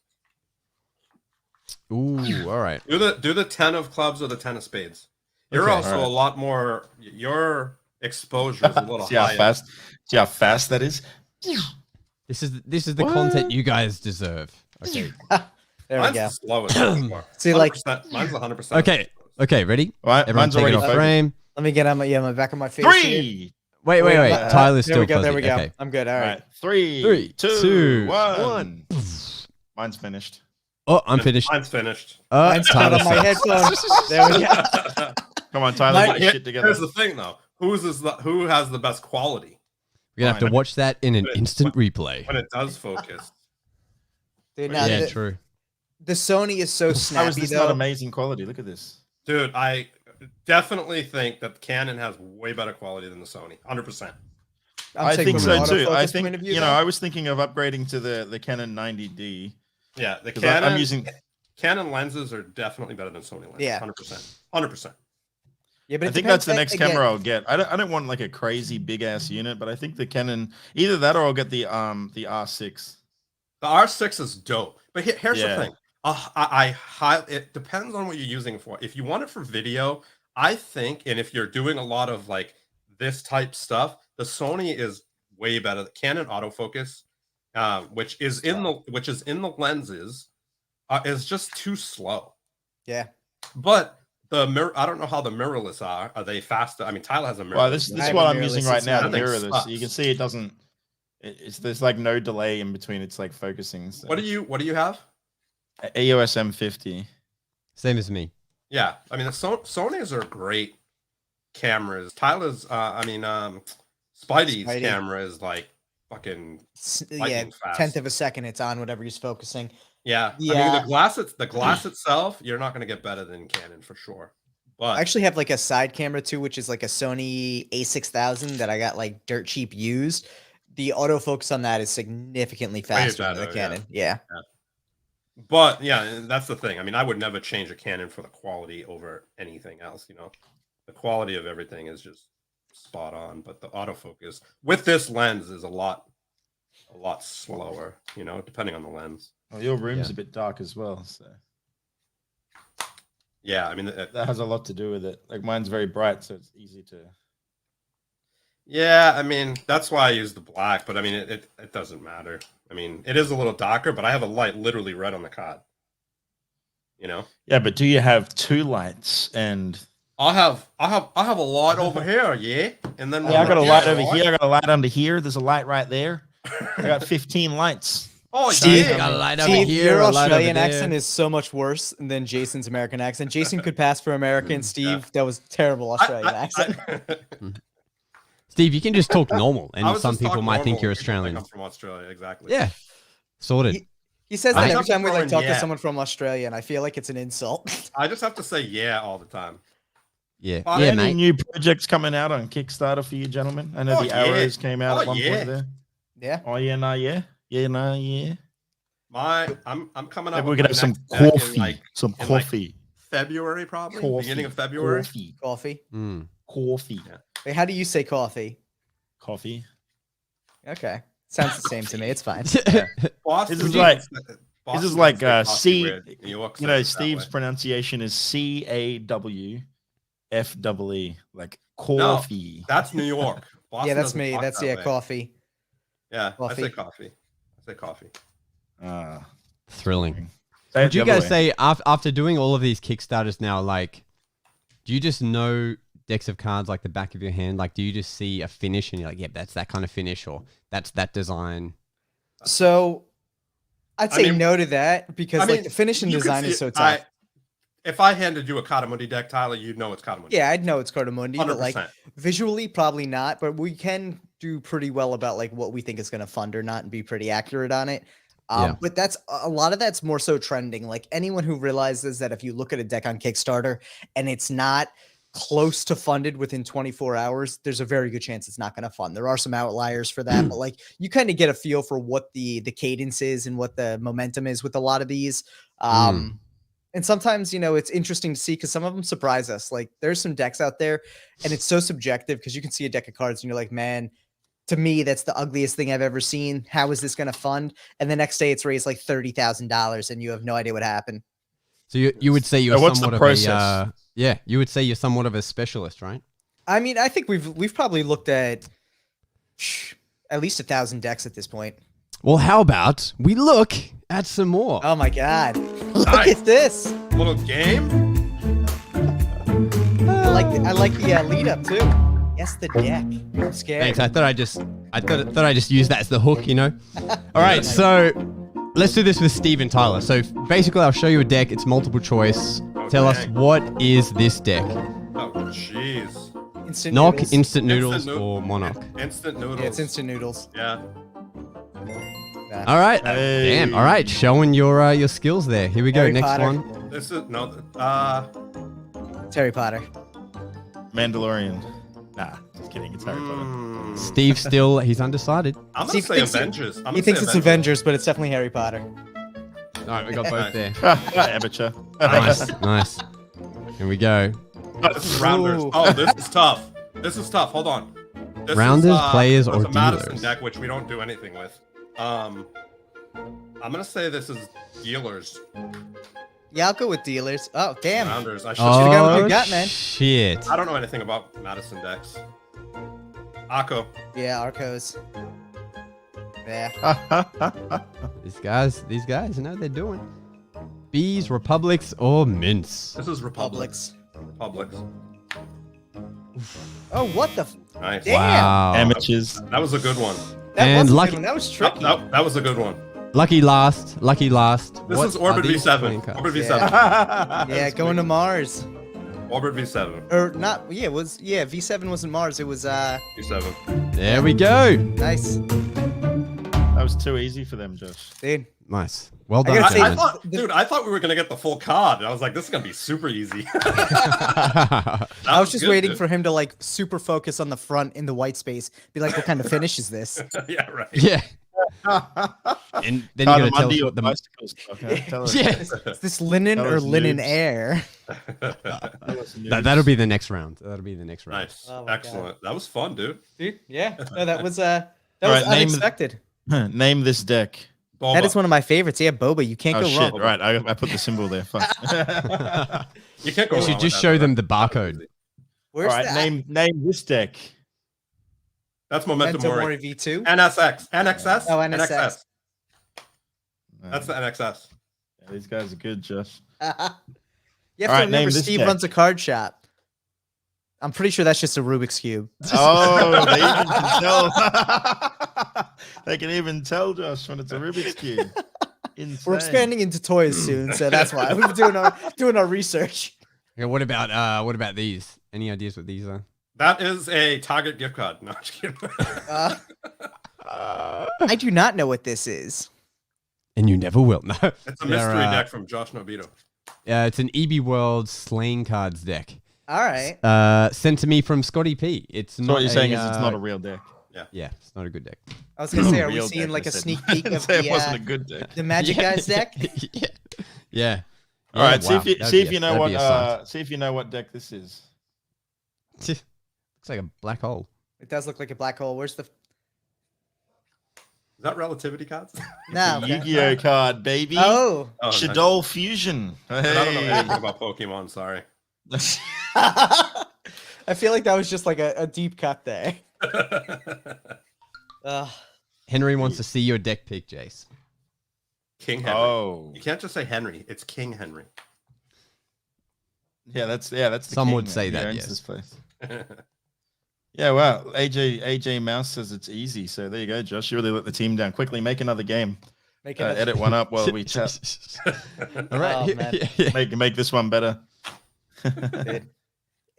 [SPEAKER 2] Ooh, all right.
[SPEAKER 5] Do the 10 of clubs or the 10 of spades. You're
[SPEAKER 3] Okay,
[SPEAKER 5] also
[SPEAKER 3] alright.
[SPEAKER 5] a lot more. Your exposure is a little
[SPEAKER 3] See how
[SPEAKER 5] higher.
[SPEAKER 3] fast? See how fast that is?
[SPEAKER 2] This is the
[SPEAKER 3] What?
[SPEAKER 2] content you guys deserve. Okay.
[SPEAKER 4] There we
[SPEAKER 5] Mine's
[SPEAKER 4] go.
[SPEAKER 5] the slowest. anymore.
[SPEAKER 4] See, like-
[SPEAKER 5] 100%, mine's 100%.
[SPEAKER 2] Okay, ready?
[SPEAKER 3] Right,
[SPEAKER 2] Everyone
[SPEAKER 3] mine's
[SPEAKER 2] take it
[SPEAKER 3] already
[SPEAKER 2] off
[SPEAKER 3] focused.
[SPEAKER 2] frame.
[SPEAKER 4] Let me get on my back of my face. here.
[SPEAKER 3] 3.
[SPEAKER 2] Wait.
[SPEAKER 4] Uh,
[SPEAKER 2] Tyler's
[SPEAKER 4] there
[SPEAKER 2] still
[SPEAKER 4] we go. There
[SPEAKER 2] fuzzy.
[SPEAKER 4] we go.
[SPEAKER 2] Okay.
[SPEAKER 4] I'm good. All
[SPEAKER 3] All
[SPEAKER 4] right.
[SPEAKER 3] right, 3,
[SPEAKER 2] Three,
[SPEAKER 3] 2,
[SPEAKER 2] two,
[SPEAKER 3] 1. Mine's finished.
[SPEAKER 2] Oh, I'm finished.
[SPEAKER 5] Mine's finished.
[SPEAKER 4] Mine's not on
[SPEAKER 2] Tyler's
[SPEAKER 4] my
[SPEAKER 2] finished.
[SPEAKER 4] headphones. There we go.
[SPEAKER 3] Come on, Tyler,
[SPEAKER 4] Mine-
[SPEAKER 3] get your shit together.
[SPEAKER 5] Here's the thing, though. Who has the best quality
[SPEAKER 2] We're gonna have to
[SPEAKER 3] Fine.
[SPEAKER 2] watch that in an
[SPEAKER 5] But-
[SPEAKER 2] instant replay.
[SPEAKER 5] when it does focus?
[SPEAKER 4] Dude, now
[SPEAKER 2] Yeah,
[SPEAKER 4] the,
[SPEAKER 2] true.
[SPEAKER 4] the Sony is so
[SPEAKER 3] How is
[SPEAKER 4] snappy
[SPEAKER 3] this
[SPEAKER 4] though.
[SPEAKER 3] not amazing quality? Look at this.
[SPEAKER 5] Dude, I definitely think that Canon has way better quality than the Sony. 100%.
[SPEAKER 3] I
[SPEAKER 4] saying
[SPEAKER 3] think
[SPEAKER 4] from an
[SPEAKER 3] so too. I
[SPEAKER 4] autofocus
[SPEAKER 3] think
[SPEAKER 4] point of view,
[SPEAKER 3] you know.
[SPEAKER 4] though.
[SPEAKER 3] I was thinking of upgrading to the Canon 90D
[SPEAKER 5] Yeah, the
[SPEAKER 3] because
[SPEAKER 5] Canon.
[SPEAKER 3] I'm using.
[SPEAKER 5] Canon lenses are definitely better than Sony lenses.
[SPEAKER 4] Yeah.
[SPEAKER 5] 100%. 100%.
[SPEAKER 4] Yeah, but
[SPEAKER 3] I
[SPEAKER 4] it
[SPEAKER 3] think
[SPEAKER 4] depends
[SPEAKER 3] that's the next
[SPEAKER 4] again,
[SPEAKER 3] camera I'll get. I don't want like a crazy big ass unit, but I think the Canon either that or I'll get the R6.
[SPEAKER 5] The R6 is dope. But here's
[SPEAKER 3] Yeah.
[SPEAKER 5] the thing. It depends on what you're using it for. If you want it for video, I think, and if you're doing a lot of like this type stuff, the Sony is way better. The Canon autofocus, which is in the lenses, is just too slow.
[SPEAKER 4] Yeah.
[SPEAKER 3] But
[SPEAKER 5] The mirror, I don't know how the mirrorless are. Are they faster? I mean, Tyler has a mirrorless.
[SPEAKER 3] well, this
[SPEAKER 4] I
[SPEAKER 3] is
[SPEAKER 4] have
[SPEAKER 3] what
[SPEAKER 4] a
[SPEAKER 3] I'm
[SPEAKER 4] mirrorless,
[SPEAKER 3] using right
[SPEAKER 4] it's
[SPEAKER 3] now.
[SPEAKER 4] not-
[SPEAKER 3] The
[SPEAKER 5] That thing
[SPEAKER 3] mirrorless.
[SPEAKER 5] sucks.
[SPEAKER 3] You can see it doesn't. There's like no delay in between. It's like focusing. So.
[SPEAKER 5] What do you have?
[SPEAKER 3] EOS M50.
[SPEAKER 2] Same as me.
[SPEAKER 5] Yeah, I mean, the Sonys are great cameras. Tyler's, Spidey's
[SPEAKER 4] Spidey.
[SPEAKER 5] camera is like fucking
[SPEAKER 4] Yeah,
[SPEAKER 5] lightning fast.
[SPEAKER 4] 10th of a second, it's on whatever he's focusing.
[SPEAKER 5] yeah. I
[SPEAKER 4] Yeah.
[SPEAKER 5] mean, the glass itself, you're not going to get better than Canon for sure. But
[SPEAKER 4] I actually have like a side camera too, which is like a Sony A6000 that I got like dirt cheap used. The autofocus on that is significantly faster than the
[SPEAKER 5] better, yeah.
[SPEAKER 4] Canon. Yeah.
[SPEAKER 5] But yeah, that's the thing. I mean, I would never change a Canon for the quality over anything else. You know, the quality of everything is just spot on. But the autofocus with this lens is a lot slower, you know, depending on the lens.
[SPEAKER 3] Well, your room's a bit dark as well, so
[SPEAKER 5] Yeah, I mean,
[SPEAKER 3] that has a lot to do with it. Like mine's very bright, so it's easy to.
[SPEAKER 5] yeah, I mean, that's why I use the black, but I mean, it doesn't matter. I mean, it is a little darker, but I have a light literally right on the card. You know?
[SPEAKER 3] Yeah, but do you have two lights and?
[SPEAKER 5] I have a light over here, yeah, and then
[SPEAKER 3] Yeah, I got a light over here. I got a light under here. There's a light right there. I got 15 lights.
[SPEAKER 5] Oh,
[SPEAKER 2] Steve,
[SPEAKER 5] yeah.
[SPEAKER 2] got a light over
[SPEAKER 4] Steve,
[SPEAKER 2] here,
[SPEAKER 4] your
[SPEAKER 2] a light over
[SPEAKER 4] Australian
[SPEAKER 2] there.
[SPEAKER 4] accent is so much worse than Jason's American accent. Jason could pass for American. Steve, that was terrible Australian accent.
[SPEAKER 2] Steve, you can just talk normal,
[SPEAKER 5] I
[SPEAKER 2] and
[SPEAKER 5] was
[SPEAKER 2] some
[SPEAKER 5] just
[SPEAKER 2] people
[SPEAKER 5] talking
[SPEAKER 2] might think
[SPEAKER 5] normal.
[SPEAKER 2] you're
[SPEAKER 5] People think
[SPEAKER 2] Australian.
[SPEAKER 5] I'm from Australia, exactly.
[SPEAKER 2] Yeah, sorted.
[SPEAKER 4] He says
[SPEAKER 2] I
[SPEAKER 4] that every
[SPEAKER 5] just
[SPEAKER 4] time we like
[SPEAKER 5] throwing
[SPEAKER 4] talk to
[SPEAKER 5] yeah.
[SPEAKER 4] someone from Australia, and I feel like it's an insult.
[SPEAKER 5] I just have to say yeah all the time.
[SPEAKER 2] Yeah,
[SPEAKER 5] Are
[SPEAKER 2] yeah,
[SPEAKER 3] Any
[SPEAKER 2] mate.
[SPEAKER 3] new projects coming out on Kickstarter for you, gentlemen? I know
[SPEAKER 5] Oh,
[SPEAKER 3] the
[SPEAKER 5] yeah.
[SPEAKER 3] arrows came out
[SPEAKER 5] Oh,
[SPEAKER 3] at one
[SPEAKER 5] yeah.
[SPEAKER 3] point there.
[SPEAKER 4] Yeah.
[SPEAKER 3] Oh yeah, no, yeah, yeah, no, yeah.
[SPEAKER 5] I'm coming up.
[SPEAKER 3] Maybe we
[SPEAKER 5] with
[SPEAKER 3] could
[SPEAKER 5] my
[SPEAKER 3] have some
[SPEAKER 5] next deck in,
[SPEAKER 3] coffee.
[SPEAKER 5] like,
[SPEAKER 3] Some
[SPEAKER 5] in, like,
[SPEAKER 3] coffee.
[SPEAKER 5] February, probably
[SPEAKER 3] Coffee.
[SPEAKER 5] beginning of February.
[SPEAKER 3] Coffee.
[SPEAKER 4] Coffee.
[SPEAKER 2] Mm.
[SPEAKER 3] Coffee.
[SPEAKER 5] Yeah.
[SPEAKER 4] Wait, how do you say coffee?
[SPEAKER 3] Coffee.
[SPEAKER 4] Okay. Sounds the same to me. It's fine.
[SPEAKER 5] Boston,
[SPEAKER 3] This is like-
[SPEAKER 5] Boston
[SPEAKER 3] This is like
[SPEAKER 5] say coffee
[SPEAKER 3] C.
[SPEAKER 5] weird. New York
[SPEAKER 3] You
[SPEAKER 5] says
[SPEAKER 3] know,
[SPEAKER 5] it that
[SPEAKER 3] Steve's
[SPEAKER 5] way.
[SPEAKER 3] pronunciation is CAWFEE, like coffee.
[SPEAKER 5] That's New York. Boston
[SPEAKER 4] Yeah, that's
[SPEAKER 5] doesn't
[SPEAKER 4] me.
[SPEAKER 5] talk
[SPEAKER 4] That's
[SPEAKER 5] that way.
[SPEAKER 4] coffee.
[SPEAKER 5] Yeah, I
[SPEAKER 4] Coffee.
[SPEAKER 5] say coffee. I say coffee.
[SPEAKER 2] Thrilling.
[SPEAKER 3] Say it
[SPEAKER 2] Would you
[SPEAKER 3] the other
[SPEAKER 2] guys
[SPEAKER 3] way.
[SPEAKER 2] say after doing all of these Kickstarters now, like, do you just know decks of cards like the back of your hand? Like, do you just see a finish and you're like, yep, that's that kind of finish, or that's that design?
[SPEAKER 4] So I'd
[SPEAKER 5] I
[SPEAKER 4] say
[SPEAKER 5] mean-
[SPEAKER 4] no to that because
[SPEAKER 5] I mean,
[SPEAKER 4] like the finish and
[SPEAKER 5] you could
[SPEAKER 4] design
[SPEAKER 5] see
[SPEAKER 4] is so
[SPEAKER 5] it.
[SPEAKER 4] tough.
[SPEAKER 5] If I handed you a Catamundi deck, Tyler, you'd know it's Catamundi.
[SPEAKER 4] Yeah, I'd know it's Cardamundi,
[SPEAKER 5] 100%.
[SPEAKER 4] but like visually, probably not. But we can do pretty well about like what we think is going to fund or not, and be pretty accurate on it.
[SPEAKER 2] Yeah.
[SPEAKER 4] But that's a lot of that's more so trending. Like anyone who realizes that if you look at a deck on Kickstarter and it's not close to funded within 24 hours, there's a very good chance it's not going to fund. There are some outliers for that, but like you kind of get a feel for what the cadence is and what the momentum is with a lot of these. And sometimes, you know, it's interesting to see because some of them surprise us. Like there's some decks out there and it's so subjective because you can see a deck of cards and you're like, man, to me, that's the ugliest thing I've ever seen. How is this going to fund? And the next day it's raised like $30,000 and you have no idea what happened.
[SPEAKER 2] So you would say you're
[SPEAKER 3] So what's the
[SPEAKER 2] somewhat of
[SPEAKER 3] process?
[SPEAKER 2] a yeah, you would say you're somewhat of a specialist, right?
[SPEAKER 4] I mean, I think we've probably looked at least 1,000 decks at this point.
[SPEAKER 2] Well, how about we look at some more?
[SPEAKER 4] Oh my God. Look
[SPEAKER 5] Nice.
[SPEAKER 4] at this.
[SPEAKER 5] Little game.
[SPEAKER 4] I like the lead up too. Yes, the deck. I'm scared.
[SPEAKER 2] Thanks. I thought I just used that as the hook, you know. All right, so let's do this with Steve and Tyler. So basically, I'll show you a deck. It's multiple choice. Tell us,
[SPEAKER 5] Okay.
[SPEAKER 2] what is this deck?
[SPEAKER 5] Oh, jeez.
[SPEAKER 4] Instant
[SPEAKER 2] Knock,
[SPEAKER 4] noodles.
[SPEAKER 2] instant noodles,
[SPEAKER 5] Instant noo-
[SPEAKER 2] or monarch?
[SPEAKER 5] Instant noodles.
[SPEAKER 4] Yeah, it's instant noodles.
[SPEAKER 5] Yeah.
[SPEAKER 4] Nah.
[SPEAKER 2] All right.
[SPEAKER 3] Hey.
[SPEAKER 2] Damn. All right. Showing your skills there. Here we go.
[SPEAKER 4] Harry
[SPEAKER 2] Next
[SPEAKER 4] Potter.
[SPEAKER 2] one.
[SPEAKER 5] This is no.
[SPEAKER 4] It's Harry Potter.
[SPEAKER 3] Mandalorian. Nah, just kidding. It's Harry Potter.
[SPEAKER 5] Hmm.
[SPEAKER 2] Steve still he's undecided.
[SPEAKER 5] I'm gonna
[SPEAKER 4] Steve
[SPEAKER 5] say
[SPEAKER 4] thinks
[SPEAKER 5] Avengers. I'm
[SPEAKER 4] He
[SPEAKER 5] gonna
[SPEAKER 4] thinks
[SPEAKER 5] say
[SPEAKER 4] it's Avengers, but it's definitely Harry Potter.
[SPEAKER 2] All right, we got both there.
[SPEAKER 3] Amateur.
[SPEAKER 2] Nice, nice. Here we go.
[SPEAKER 5] This is Rounders.
[SPEAKER 4] Ooh.
[SPEAKER 5] Oh, this is tough. This is tough. Hold on. This
[SPEAKER 2] Rounders, players,
[SPEAKER 5] this
[SPEAKER 2] or
[SPEAKER 5] is a Madison
[SPEAKER 2] dealers?
[SPEAKER 5] deck, which we don't do anything with. I'm gonna say this is dealers.
[SPEAKER 4] Yeah, I'll go with dealers. Oh, damn.
[SPEAKER 5] Rounders. I should.
[SPEAKER 4] should've gone with
[SPEAKER 2] Oh
[SPEAKER 4] your gut, man.
[SPEAKER 2] shit!
[SPEAKER 5] I don't know anything about Madison decks. Akko.
[SPEAKER 4] Yeah, Arcos. Yeah.
[SPEAKER 2] These guys know what they're doing. Bees, republics, or mints.
[SPEAKER 5] This is Republics.
[SPEAKER 4] Publix.
[SPEAKER 5] Republics.
[SPEAKER 4] Oh, what the?
[SPEAKER 5] Nice.
[SPEAKER 4] Damn.
[SPEAKER 2] Wow.
[SPEAKER 3] Amateurs.
[SPEAKER 5] That was a good one.
[SPEAKER 4] That
[SPEAKER 2] And
[SPEAKER 4] was a good
[SPEAKER 2] lucky-
[SPEAKER 4] one. That was
[SPEAKER 5] That,
[SPEAKER 4] tricky.
[SPEAKER 5] that was a good one.
[SPEAKER 2] Lucky last. Lucky last.
[SPEAKER 5] This
[SPEAKER 2] What
[SPEAKER 5] is Orbit
[SPEAKER 2] are these
[SPEAKER 5] V7.
[SPEAKER 2] playing cards?
[SPEAKER 5] Orbit
[SPEAKER 4] Yeah.
[SPEAKER 5] V7.
[SPEAKER 4] Yeah, going to Mars.
[SPEAKER 5] Orbit V7.
[SPEAKER 4] Or not? Yeah, it was V7 wasn't Mars. It was
[SPEAKER 5] V7.
[SPEAKER 2] There we go.
[SPEAKER 4] nice,
[SPEAKER 3] That was too easy for them, Josh.
[SPEAKER 4] dude.
[SPEAKER 2] Nice. Well
[SPEAKER 4] I
[SPEAKER 2] done,
[SPEAKER 4] gotta say,
[SPEAKER 2] gentlemen.
[SPEAKER 5] I thought we were gonna get the full card. I was like, this is gonna be super easy.
[SPEAKER 4] I was just waiting for him to like super focus on the front in the white space. Be like, what kind of finish is this?
[SPEAKER 5] Yeah, right.
[SPEAKER 2] Yeah. And then you gotta tell us
[SPEAKER 3] Mundi or
[SPEAKER 2] what the
[SPEAKER 3] bicycle stuff. Huh? Tell us.
[SPEAKER 2] yeah.
[SPEAKER 4] Is this linen
[SPEAKER 3] That
[SPEAKER 4] or
[SPEAKER 3] was
[SPEAKER 4] linen
[SPEAKER 3] noobs.
[SPEAKER 4] air?
[SPEAKER 3] Tell us
[SPEAKER 2] That'll be the next round. That'll be the next round.
[SPEAKER 5] Nice.
[SPEAKER 4] Oh my
[SPEAKER 5] Excellent. That was fun, dude.
[SPEAKER 4] Dude, yeah. No, that was that
[SPEAKER 3] All
[SPEAKER 4] was
[SPEAKER 3] right, name-
[SPEAKER 4] unexpected.
[SPEAKER 3] Name this deck.
[SPEAKER 4] That is one of my favorites. Yeah, boba. You can't
[SPEAKER 3] Oh
[SPEAKER 4] go
[SPEAKER 3] shit!
[SPEAKER 4] wrong.
[SPEAKER 3] Right, I put the symbol there. Fuck.
[SPEAKER 5] You can't go
[SPEAKER 2] You
[SPEAKER 5] wrong
[SPEAKER 2] should
[SPEAKER 5] with
[SPEAKER 2] just
[SPEAKER 5] that,
[SPEAKER 2] show
[SPEAKER 5] though.
[SPEAKER 2] them the
[SPEAKER 5] That was
[SPEAKER 2] barcode.
[SPEAKER 5] easy.
[SPEAKER 3] All
[SPEAKER 4] Where's
[SPEAKER 3] right,
[SPEAKER 4] the
[SPEAKER 3] name this deck.
[SPEAKER 5] That's Momentum
[SPEAKER 4] Memento
[SPEAKER 5] Mori.
[SPEAKER 4] Mori V2?
[SPEAKER 5] NSX. NXS?
[SPEAKER 4] Oh, NSX.
[SPEAKER 5] That's the NXS.
[SPEAKER 3] Yeah, these guys are good, Josh.
[SPEAKER 4] You have
[SPEAKER 3] All
[SPEAKER 4] to
[SPEAKER 3] right,
[SPEAKER 4] remember,
[SPEAKER 3] name this
[SPEAKER 4] Steve
[SPEAKER 3] deck.
[SPEAKER 4] runs a card shop. I'm pretty sure that's just a Rubik's Cube.
[SPEAKER 3] Oh, they even can tell. They can even tell, Josh, when it's a Rubik's Cube. Insane.
[SPEAKER 4] We're expanding into toys soon, so that's why we're doing our research.
[SPEAKER 2] Okay, what about these? Any ideas what these are?
[SPEAKER 5] That is a Target gift card. No, I'm just kidding.
[SPEAKER 4] I do not know what this is.
[SPEAKER 2] And you never will. No,
[SPEAKER 5] It's a mystery deck from Josh Nobito.
[SPEAKER 2] Yeah, it's an EB World Slaying Cards deck.
[SPEAKER 4] All right.
[SPEAKER 2] Sent to me from Scotty P. It's
[SPEAKER 3] So
[SPEAKER 2] not.
[SPEAKER 3] what you're saying is it's not a real deck.
[SPEAKER 2] Yeah, it's not a good deck.
[SPEAKER 4] I was gonna say, are we
[SPEAKER 3] Real
[SPEAKER 4] seeing
[SPEAKER 3] deck,
[SPEAKER 4] like
[SPEAKER 3] I
[SPEAKER 4] a
[SPEAKER 3] said.
[SPEAKER 4] sneak peek of
[SPEAKER 3] It wasn't a good deck.
[SPEAKER 4] the Magic Guys deck?
[SPEAKER 2] yeah. Yeah.
[SPEAKER 3] All right,
[SPEAKER 2] wow,
[SPEAKER 3] see
[SPEAKER 2] that'd
[SPEAKER 3] if
[SPEAKER 2] be
[SPEAKER 3] you
[SPEAKER 2] a-
[SPEAKER 3] know
[SPEAKER 2] that'd
[SPEAKER 3] what
[SPEAKER 2] be a sight.
[SPEAKER 3] see if you know what deck this is.
[SPEAKER 2] Looks like a black hole.
[SPEAKER 4] It does look like a black hole. Where's the?
[SPEAKER 5] Is that relativity cards?
[SPEAKER 4] No.
[SPEAKER 3] Yu-Gi-Oh card, baby.
[SPEAKER 4] Oh.
[SPEAKER 5] Oh, nice.
[SPEAKER 3] Shadow Fusion.
[SPEAKER 5] I don't know
[SPEAKER 3] Hey.
[SPEAKER 5] anything about Pokemon. Sorry.
[SPEAKER 4] I feel like that was just like a deep cut there.
[SPEAKER 2] Henry wants to see your deck pick, Jace.
[SPEAKER 5] King Henry.
[SPEAKER 3] Oh,
[SPEAKER 5] You can't just say Henry. It's King Henry.
[SPEAKER 3] yeah, that's the
[SPEAKER 2] Some
[SPEAKER 3] king,
[SPEAKER 2] would
[SPEAKER 3] man.
[SPEAKER 2] say
[SPEAKER 3] He
[SPEAKER 2] that,
[SPEAKER 3] owns
[SPEAKER 2] yes.
[SPEAKER 3] this place. Yeah, wow. AJ Mouse says it's easy. So there you go, Josh. You really let the team down. Quickly make another game.
[SPEAKER 4] Make it
[SPEAKER 3] Edit one up while we chat.
[SPEAKER 2] All right.
[SPEAKER 4] Oh, man.
[SPEAKER 3] Make this one better.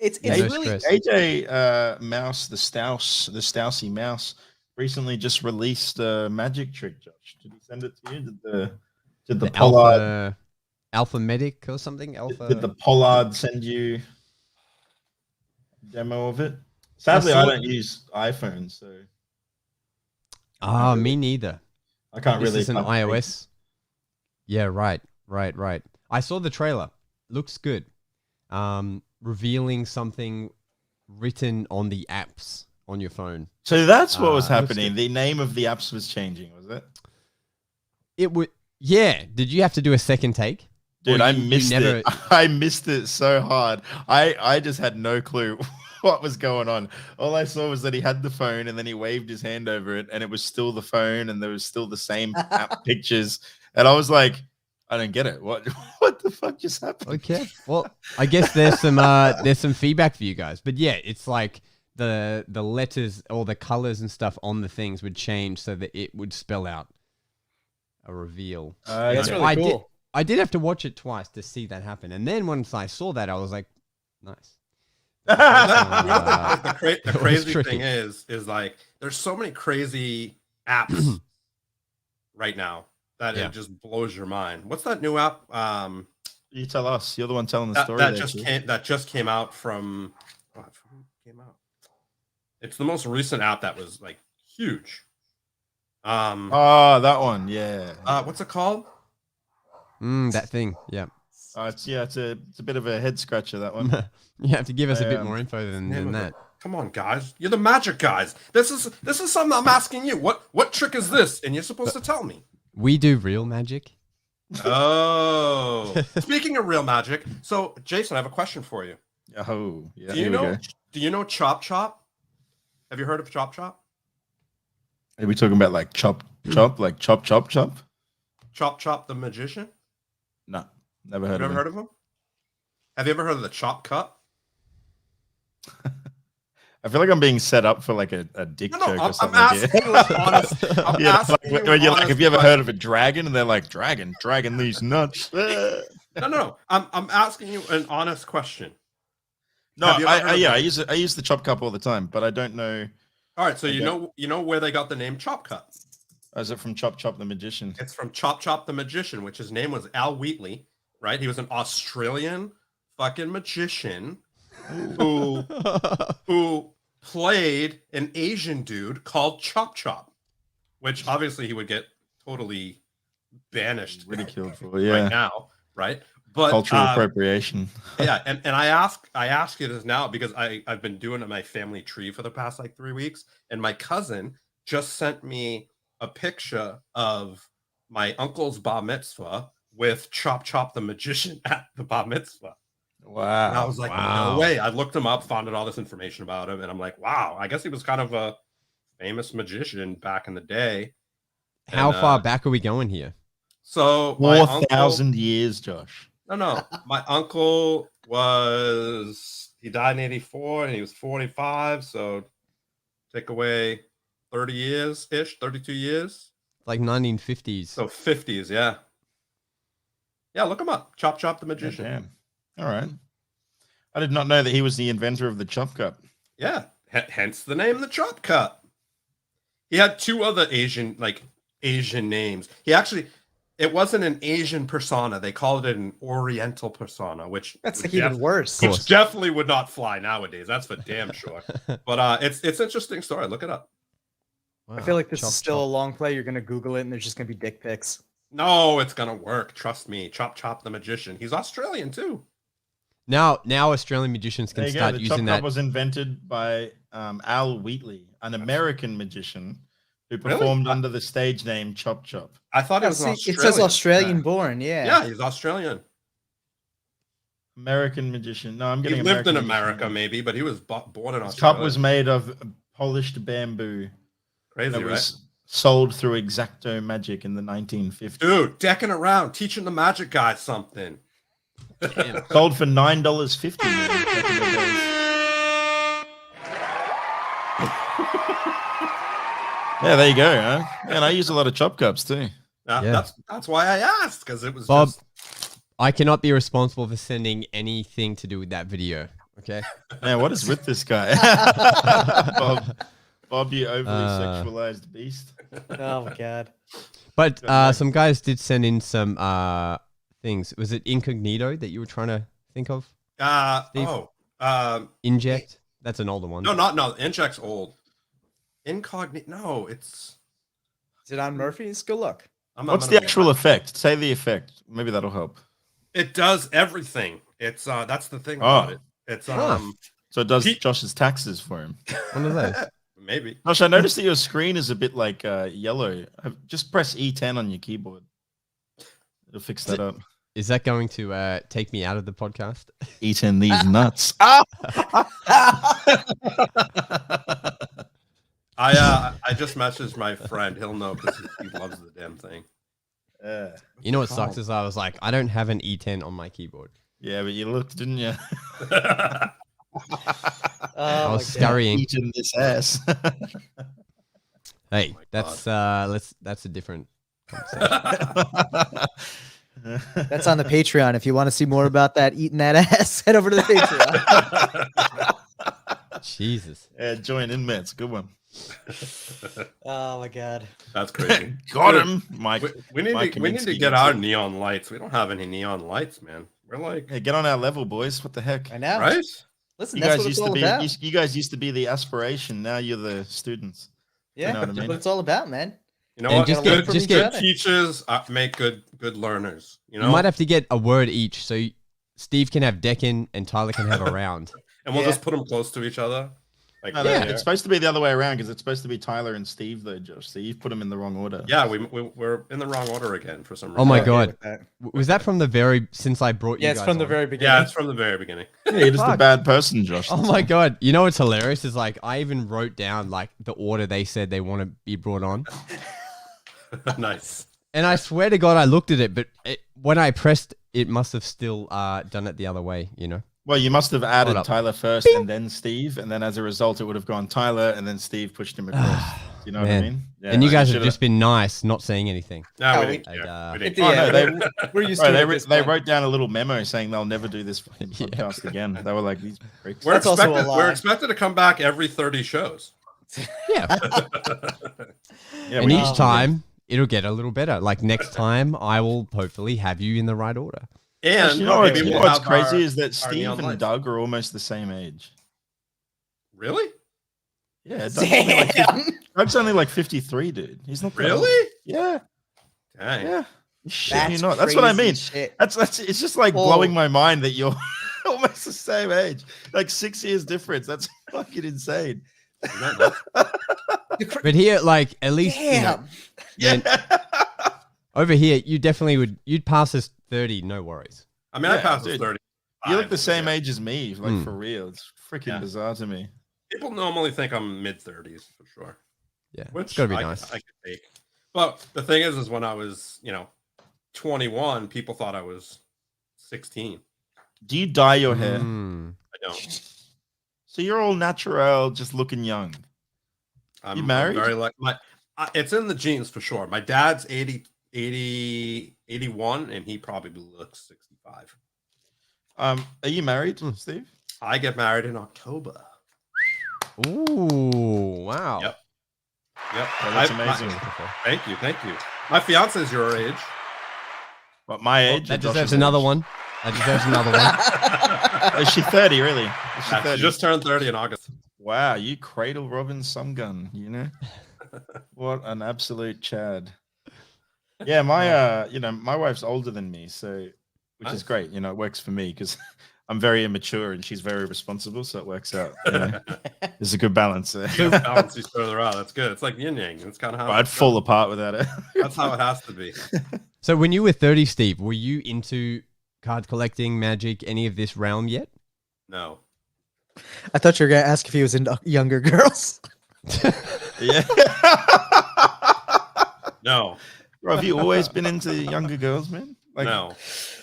[SPEAKER 4] It's
[SPEAKER 2] No
[SPEAKER 4] really
[SPEAKER 2] stress.
[SPEAKER 3] AJ Mouse, the Stousey Mouse, recently just released a magic trick. Josh, did he send it to you? Did the
[SPEAKER 2] The
[SPEAKER 3] Pollard
[SPEAKER 2] Alpha Medic or something? Alpha.
[SPEAKER 3] did the Pollard send you a demo of it? Sadly, I
[SPEAKER 2] saw-
[SPEAKER 3] don't use iPhone, so
[SPEAKER 2] Me neither.
[SPEAKER 3] I can't
[SPEAKER 2] This
[SPEAKER 3] really.
[SPEAKER 2] is an iOS. Yeah, right. I saw the trailer. Looks good. Revealing something written on the apps on your phone.
[SPEAKER 3] So that's what was
[SPEAKER 2] looks
[SPEAKER 3] happening.
[SPEAKER 2] good.
[SPEAKER 3] The name of the apps was changing, was it?
[SPEAKER 2] It would. Yeah. Did you have to do a second take?
[SPEAKER 3] Dude,
[SPEAKER 2] Or
[SPEAKER 3] I
[SPEAKER 2] you
[SPEAKER 3] missed
[SPEAKER 2] never-
[SPEAKER 3] it. I missed it so hard. I just had no clue what was going on. All I saw was that he had the phone and then he waved his hand over it and it was still the phone and there was still the same app pictures. And I was like, I don't get it. What the fuck just happened?
[SPEAKER 2] Okay. Well, I guess there's some feedback for you guys. But yeah, it's like the letters or the colors and stuff on the things would change so that it would spell out a reveal.
[SPEAKER 4] That's
[SPEAKER 3] Okay.
[SPEAKER 4] really cool.
[SPEAKER 2] I did have to watch it twice to see that happen. And then once I saw that, I was like, nice.
[SPEAKER 5] The
[SPEAKER 2] It was
[SPEAKER 5] crazy
[SPEAKER 2] tricky.
[SPEAKER 5] thing is like there's so many crazy apps right now that
[SPEAKER 2] Yeah.
[SPEAKER 5] it just blows your mind. What's that new app?
[SPEAKER 3] You tell us. You're the one telling the
[SPEAKER 5] That,
[SPEAKER 3] story.
[SPEAKER 5] that
[SPEAKER 3] there,
[SPEAKER 5] just
[SPEAKER 3] Keith.
[SPEAKER 5] came out from. From came out. It's the most recent app that was like huge.
[SPEAKER 3] Oh, that one. Yeah.
[SPEAKER 5] What's it called?
[SPEAKER 2] That thing. Yeah.
[SPEAKER 3] It's a bit of a head scratcher, that one.
[SPEAKER 2] You have to give us a bit
[SPEAKER 3] Um,
[SPEAKER 2] more info than
[SPEAKER 5] Name of
[SPEAKER 2] that.
[SPEAKER 5] it. Come on, guys. You're the magic guys. This is something I'm asking you. What trick is this? And you're supposed to tell me.
[SPEAKER 2] We do real magic.
[SPEAKER 5] Oh. Speaking of real magic, so Jason, I have a question for you.
[SPEAKER 3] Oh, yeah.
[SPEAKER 5] Do you
[SPEAKER 3] here we
[SPEAKER 5] know?
[SPEAKER 3] go.
[SPEAKER 5] Do you know Chop Chop? Have you heard of Chop Chop?
[SPEAKER 3] Are we talking about like chop, like chop?
[SPEAKER 5] Chop Chop the magician?
[SPEAKER 3] No, never heard
[SPEAKER 5] Have you
[SPEAKER 3] of
[SPEAKER 5] ever
[SPEAKER 3] him.
[SPEAKER 5] heard of him? Have you ever heard of the Chop Cut?
[SPEAKER 3] I feel like I'm being set up for like a dick
[SPEAKER 5] No,
[SPEAKER 3] joke or
[SPEAKER 5] I'm
[SPEAKER 3] something.
[SPEAKER 5] asking you an honest. I'm
[SPEAKER 3] Yeah,
[SPEAKER 5] asking
[SPEAKER 3] like
[SPEAKER 5] you
[SPEAKER 3] when
[SPEAKER 5] an
[SPEAKER 3] you're like,
[SPEAKER 5] honest
[SPEAKER 3] have you ever
[SPEAKER 5] question.
[SPEAKER 3] heard of a dragon? And they're like, dragon these nuts.
[SPEAKER 5] No. I'm asking you an honest question.
[SPEAKER 3] No,
[SPEAKER 5] Have you ever heard of
[SPEAKER 3] I
[SPEAKER 5] it?
[SPEAKER 3] use the chop cup all the time, but I don't know.
[SPEAKER 5] All right, so you
[SPEAKER 3] Okay.
[SPEAKER 5] know where they got the name Chop Cut.
[SPEAKER 3] Is it from Chop Chop the Magician?
[SPEAKER 5] It's from Chop Chop the magician, which his name was Al Wheatley, right? He was an Australian fucking magician who played an Asian dude called Chop Chop, which obviously he would get totally banished
[SPEAKER 3] Ridiculed for,
[SPEAKER 5] right
[SPEAKER 3] yeah.
[SPEAKER 5] now, right? But
[SPEAKER 3] Cultural appropriation.
[SPEAKER 5] yeah, and I ask you this now because I've been doing my family tree for the past like 3 weeks, and my cousin just sent me a picture of my uncle's bar mitzvah with Chop Chop the magician at the bar mitzvah.
[SPEAKER 3] Wow.
[SPEAKER 5] And I was like, no way. I looked him up, found out all this information about him, and I'm like, wow, I guess he was kind of a famous magician back in the day.
[SPEAKER 2] How far back are we going here?
[SPEAKER 5] So
[SPEAKER 3] 4,000 years, Josh.
[SPEAKER 5] No. My uncle he died in 84 and he was 45. So take away 30 years ish, 32 years.
[SPEAKER 2] Like 1950s.
[SPEAKER 5] So 50s, yeah. Yeah, look him up. Chop Chop the magician.
[SPEAKER 3] Yeah, all right. I did not know that he was the inventor of the chop cup.
[SPEAKER 5] Yeah, hence the name, the Chop Cup. He had two other Asian names. It wasn't an Asian persona. They called it an Oriental persona, which
[SPEAKER 4] That's like even worse.
[SPEAKER 5] Which definitely would not fly nowadays. That's for damn sure. But it's an interesting story. Look it up.
[SPEAKER 2] Wow.
[SPEAKER 4] I feel like this is still a long play. You're gonna Google it, and there's just gonna be dick pics.
[SPEAKER 5] No, it's gonna work. Trust me. Chop Chop the magician. He's Australian too.
[SPEAKER 2] Now Australian magicians can start
[SPEAKER 3] The
[SPEAKER 2] using
[SPEAKER 3] chop
[SPEAKER 2] that.
[SPEAKER 3] cup was invented by Al Wheatley, an American magician who
[SPEAKER 5] Really?
[SPEAKER 3] performed under the stage name Chop Chop.
[SPEAKER 5] I thought it was
[SPEAKER 4] See,
[SPEAKER 5] Australian.
[SPEAKER 4] it says Australian born. Yeah.
[SPEAKER 5] Yeah, he's Australian.
[SPEAKER 3] American magician. No, I'm
[SPEAKER 5] He
[SPEAKER 3] getting
[SPEAKER 5] lived in
[SPEAKER 3] American magician
[SPEAKER 5] America,
[SPEAKER 3] wrong.
[SPEAKER 5] maybe, but he was born in
[SPEAKER 3] His
[SPEAKER 5] Australia.
[SPEAKER 3] cup was made of polished bamboo
[SPEAKER 5] crazy,
[SPEAKER 3] that
[SPEAKER 5] right?
[SPEAKER 3] was sold through Exacto Magic in the 1950s.
[SPEAKER 5] Dude, decking around, teaching the magic guy something.
[SPEAKER 3] Sold for $9.50. man, back in the days. Yeah, there you go. Huh? And I use a lot of chop cups too.
[SPEAKER 2] Yeah.
[SPEAKER 5] That's why I asked, because it was
[SPEAKER 2] Bob,
[SPEAKER 5] just
[SPEAKER 2] I cannot be responsible for sending anything to do with that video. Okay.
[SPEAKER 3] Man, what is with this guy? Bob, you overly sexualized beast.
[SPEAKER 4] Oh my god.
[SPEAKER 2] But some guys did send in some things. Was it incognito that you were trying to think of? Steve? Inject. That's an older one.
[SPEAKER 5] no. Inject's old. Incognito. No, it's.
[SPEAKER 4] Is it on Murphy's? Go look.
[SPEAKER 3] What's the actual effect? Say the effect. Maybe that'll help.
[SPEAKER 5] It does everything. It's that's the thing about it. It's
[SPEAKER 3] So it does Josh's taxes for him.
[SPEAKER 2] One of those.
[SPEAKER 5] maybe.
[SPEAKER 3] Josh, I noticed that your screen is a bit like yellow. Just press E10 on your keyboard. It'll fix that up.
[SPEAKER 2] Is that going to take me out of the podcast?
[SPEAKER 3] Eating these nuts.
[SPEAKER 5] I just messaged my friend. He'll know because he loves the damn thing.
[SPEAKER 2] You know what sucks is I was like, I don't have an E10 on my keyboard.
[SPEAKER 3] Yeah, but you looked, didn't you?
[SPEAKER 2] I was scurrying.
[SPEAKER 3] Eating this ass.
[SPEAKER 2] Hey, that's a different conversation.
[SPEAKER 4] That's on the Patreon. If you want to see more about that eating that ass, head over to the Patreon.
[SPEAKER 2] Jesus.
[SPEAKER 3] Yeah, join in, man. It's a good one.
[SPEAKER 4] Oh my god.
[SPEAKER 5] That's crazy.
[SPEAKER 3] Got him, Mike.
[SPEAKER 5] We need to get our neon lights. We don't have any neon lights, man. We're like,
[SPEAKER 3] Hey, get on our level, boys. What the heck?
[SPEAKER 4] I know.
[SPEAKER 5] right?
[SPEAKER 4] Listen,
[SPEAKER 3] You
[SPEAKER 4] that's
[SPEAKER 3] guys
[SPEAKER 4] what it's
[SPEAKER 3] used to
[SPEAKER 4] all
[SPEAKER 3] be.
[SPEAKER 4] about.
[SPEAKER 3] You guys used to be the aspiration. Now you're the students.
[SPEAKER 4] Yeah,
[SPEAKER 3] You know what I
[SPEAKER 4] that's
[SPEAKER 3] mean?
[SPEAKER 4] what it's all about, man.
[SPEAKER 5] You know
[SPEAKER 2] And
[SPEAKER 5] what?
[SPEAKER 2] just
[SPEAKER 4] Gotta
[SPEAKER 2] get-
[SPEAKER 4] learn
[SPEAKER 2] just
[SPEAKER 4] from each
[SPEAKER 2] get-
[SPEAKER 4] other.
[SPEAKER 5] Teachers make good learners. You know,
[SPEAKER 2] You might have to get a word each, so Steve can have Deckin and Tyler can have a round.
[SPEAKER 5] and we'll
[SPEAKER 4] Yeah.
[SPEAKER 5] just put them close to each other. Like,
[SPEAKER 3] No,
[SPEAKER 2] Yeah.
[SPEAKER 3] it's supposed to be the other way around because it's supposed to be Tyler and Steve, though, Josh. So you've put them in the wrong order.
[SPEAKER 5] yeah, we're in the wrong order again for some reason.
[SPEAKER 2] Oh my
[SPEAKER 4] Okay
[SPEAKER 2] god.
[SPEAKER 4] with that.
[SPEAKER 2] Was that from the very since I brought you
[SPEAKER 4] Yeah,
[SPEAKER 2] guys
[SPEAKER 4] it's from the
[SPEAKER 2] on?
[SPEAKER 4] very beginning.
[SPEAKER 5] Yeah, it's from the very beginning.
[SPEAKER 3] Yeah, you're just a
[SPEAKER 2] Fuck.
[SPEAKER 3] bad person, Josh.
[SPEAKER 2] Oh my god. You know what's hilarious is like I even wrote down like the order they said they want to be brought on.
[SPEAKER 5] Nice.
[SPEAKER 2] And I swear to God I looked at it, but when I pressed it must have still done it the other way, you know?
[SPEAKER 3] Well, you must have added
[SPEAKER 2] Hold up.
[SPEAKER 3] Tyler first and then Steve, and then as a result, it would have gone Tyler, and then Steve pushed him across. You know what I
[SPEAKER 2] Man.
[SPEAKER 3] mean? Yeah,
[SPEAKER 2] and you guys have
[SPEAKER 3] should've-
[SPEAKER 2] just been nice, not saying anything.
[SPEAKER 5] No,
[SPEAKER 4] No,
[SPEAKER 5] we
[SPEAKER 4] we-
[SPEAKER 5] didn't care.
[SPEAKER 2] Like,
[SPEAKER 5] We didn't
[SPEAKER 3] Oh,
[SPEAKER 5] care.
[SPEAKER 3] no,
[SPEAKER 4] We're used
[SPEAKER 3] Bro,
[SPEAKER 4] to
[SPEAKER 3] they,
[SPEAKER 4] it. at this
[SPEAKER 3] they
[SPEAKER 4] point.
[SPEAKER 3] wrote down a little memo saying they'll never do this fucking podcast again. They were like, these pricks.
[SPEAKER 5] We're
[SPEAKER 4] That's also a
[SPEAKER 5] expected,
[SPEAKER 4] lie.
[SPEAKER 5] we're expected to come back every 30 shows.
[SPEAKER 2] Yeah.
[SPEAKER 3] Yeah,
[SPEAKER 2] And
[SPEAKER 3] we
[SPEAKER 2] each
[SPEAKER 3] used to.
[SPEAKER 2] time it'll get a little better. Like next time I will hopefully have you in the right order.
[SPEAKER 5] And
[SPEAKER 3] You know
[SPEAKER 5] maybe
[SPEAKER 3] what's,
[SPEAKER 5] we'll
[SPEAKER 3] what's
[SPEAKER 5] have
[SPEAKER 3] crazy
[SPEAKER 5] our-
[SPEAKER 3] is that
[SPEAKER 5] our
[SPEAKER 3] Steve
[SPEAKER 5] neon
[SPEAKER 3] and
[SPEAKER 5] lights.
[SPEAKER 3] Doug are almost the same age.
[SPEAKER 5] Really?
[SPEAKER 3] Yeah, Doug's only, like,
[SPEAKER 4] Damn.
[SPEAKER 3] Doug's only like 53, dude. He's not that old.
[SPEAKER 5] Really?
[SPEAKER 3] Yeah,
[SPEAKER 5] Dang.
[SPEAKER 3] yeah. Shit, you're not. That's what I mean.
[SPEAKER 4] Shit.
[SPEAKER 3] That's it's just like blowing my mind that you're almost the same age. Like 6 years difference. That's fucking insane.
[SPEAKER 2] But here, like, at least
[SPEAKER 4] Damn.
[SPEAKER 2] over here, you definitely you'd pass us 30, no worries.
[SPEAKER 5] I mean, I
[SPEAKER 3] Yeah,
[SPEAKER 5] passed
[SPEAKER 3] dude.
[SPEAKER 5] 30.
[SPEAKER 3] You look the same age as me, like
[SPEAKER 2] Mm.
[SPEAKER 3] for real. It's freaking bizarre to me.
[SPEAKER 5] People normally think I'm mid-30s for sure.
[SPEAKER 2] Yeah,
[SPEAKER 5] Which
[SPEAKER 2] it's gotta be
[SPEAKER 5] I
[SPEAKER 2] nice.
[SPEAKER 5] could take. But the thing is when I was, 21, people thought I was 16.
[SPEAKER 3] Do you dye your hair?
[SPEAKER 2] Mm.
[SPEAKER 5] I don't.
[SPEAKER 3] So you're all natural, just looking young.
[SPEAKER 5] I'm
[SPEAKER 3] married?
[SPEAKER 5] very like it's in the genes for sure. My dad's 81, and he probably looks 65.
[SPEAKER 3] Are you married, Steve?
[SPEAKER 5] I get married in October.
[SPEAKER 2] Ooh, wow.
[SPEAKER 5] Yep.
[SPEAKER 3] Oh, that's amazing.
[SPEAKER 5] Thank you. My fiance is your age.
[SPEAKER 3] What, my age?
[SPEAKER 2] That
[SPEAKER 3] or Josh's
[SPEAKER 2] deserves another
[SPEAKER 3] age?
[SPEAKER 2] one. That deserves another one.
[SPEAKER 3] Is she 30, really? Is she
[SPEAKER 5] Yeah,
[SPEAKER 3] 30?
[SPEAKER 5] she just turned 30 in August.
[SPEAKER 3] Wow, you cradle Robin some gun, you know? What an absolute Chad. Yeah, my my wife's older than me, so which is
[SPEAKER 5] Nice.
[SPEAKER 3] great. It works for me because I'm very immature and she's very responsible, so it works out. There's a good balance there.
[SPEAKER 5] Balance each other out. That's good. It's like yin yang. It's kind of how
[SPEAKER 3] I'd fall apart without it.
[SPEAKER 5] That's how it has to be.
[SPEAKER 2] So when you were 30, Steve, were you into card collecting, magic, any of this realm yet?
[SPEAKER 5] No.
[SPEAKER 4] I thought you were gonna ask if he was into younger girls.
[SPEAKER 3] Yeah.
[SPEAKER 5] No.
[SPEAKER 3] Bro, have you always been into younger girls, man? Like,
[SPEAKER 5] No.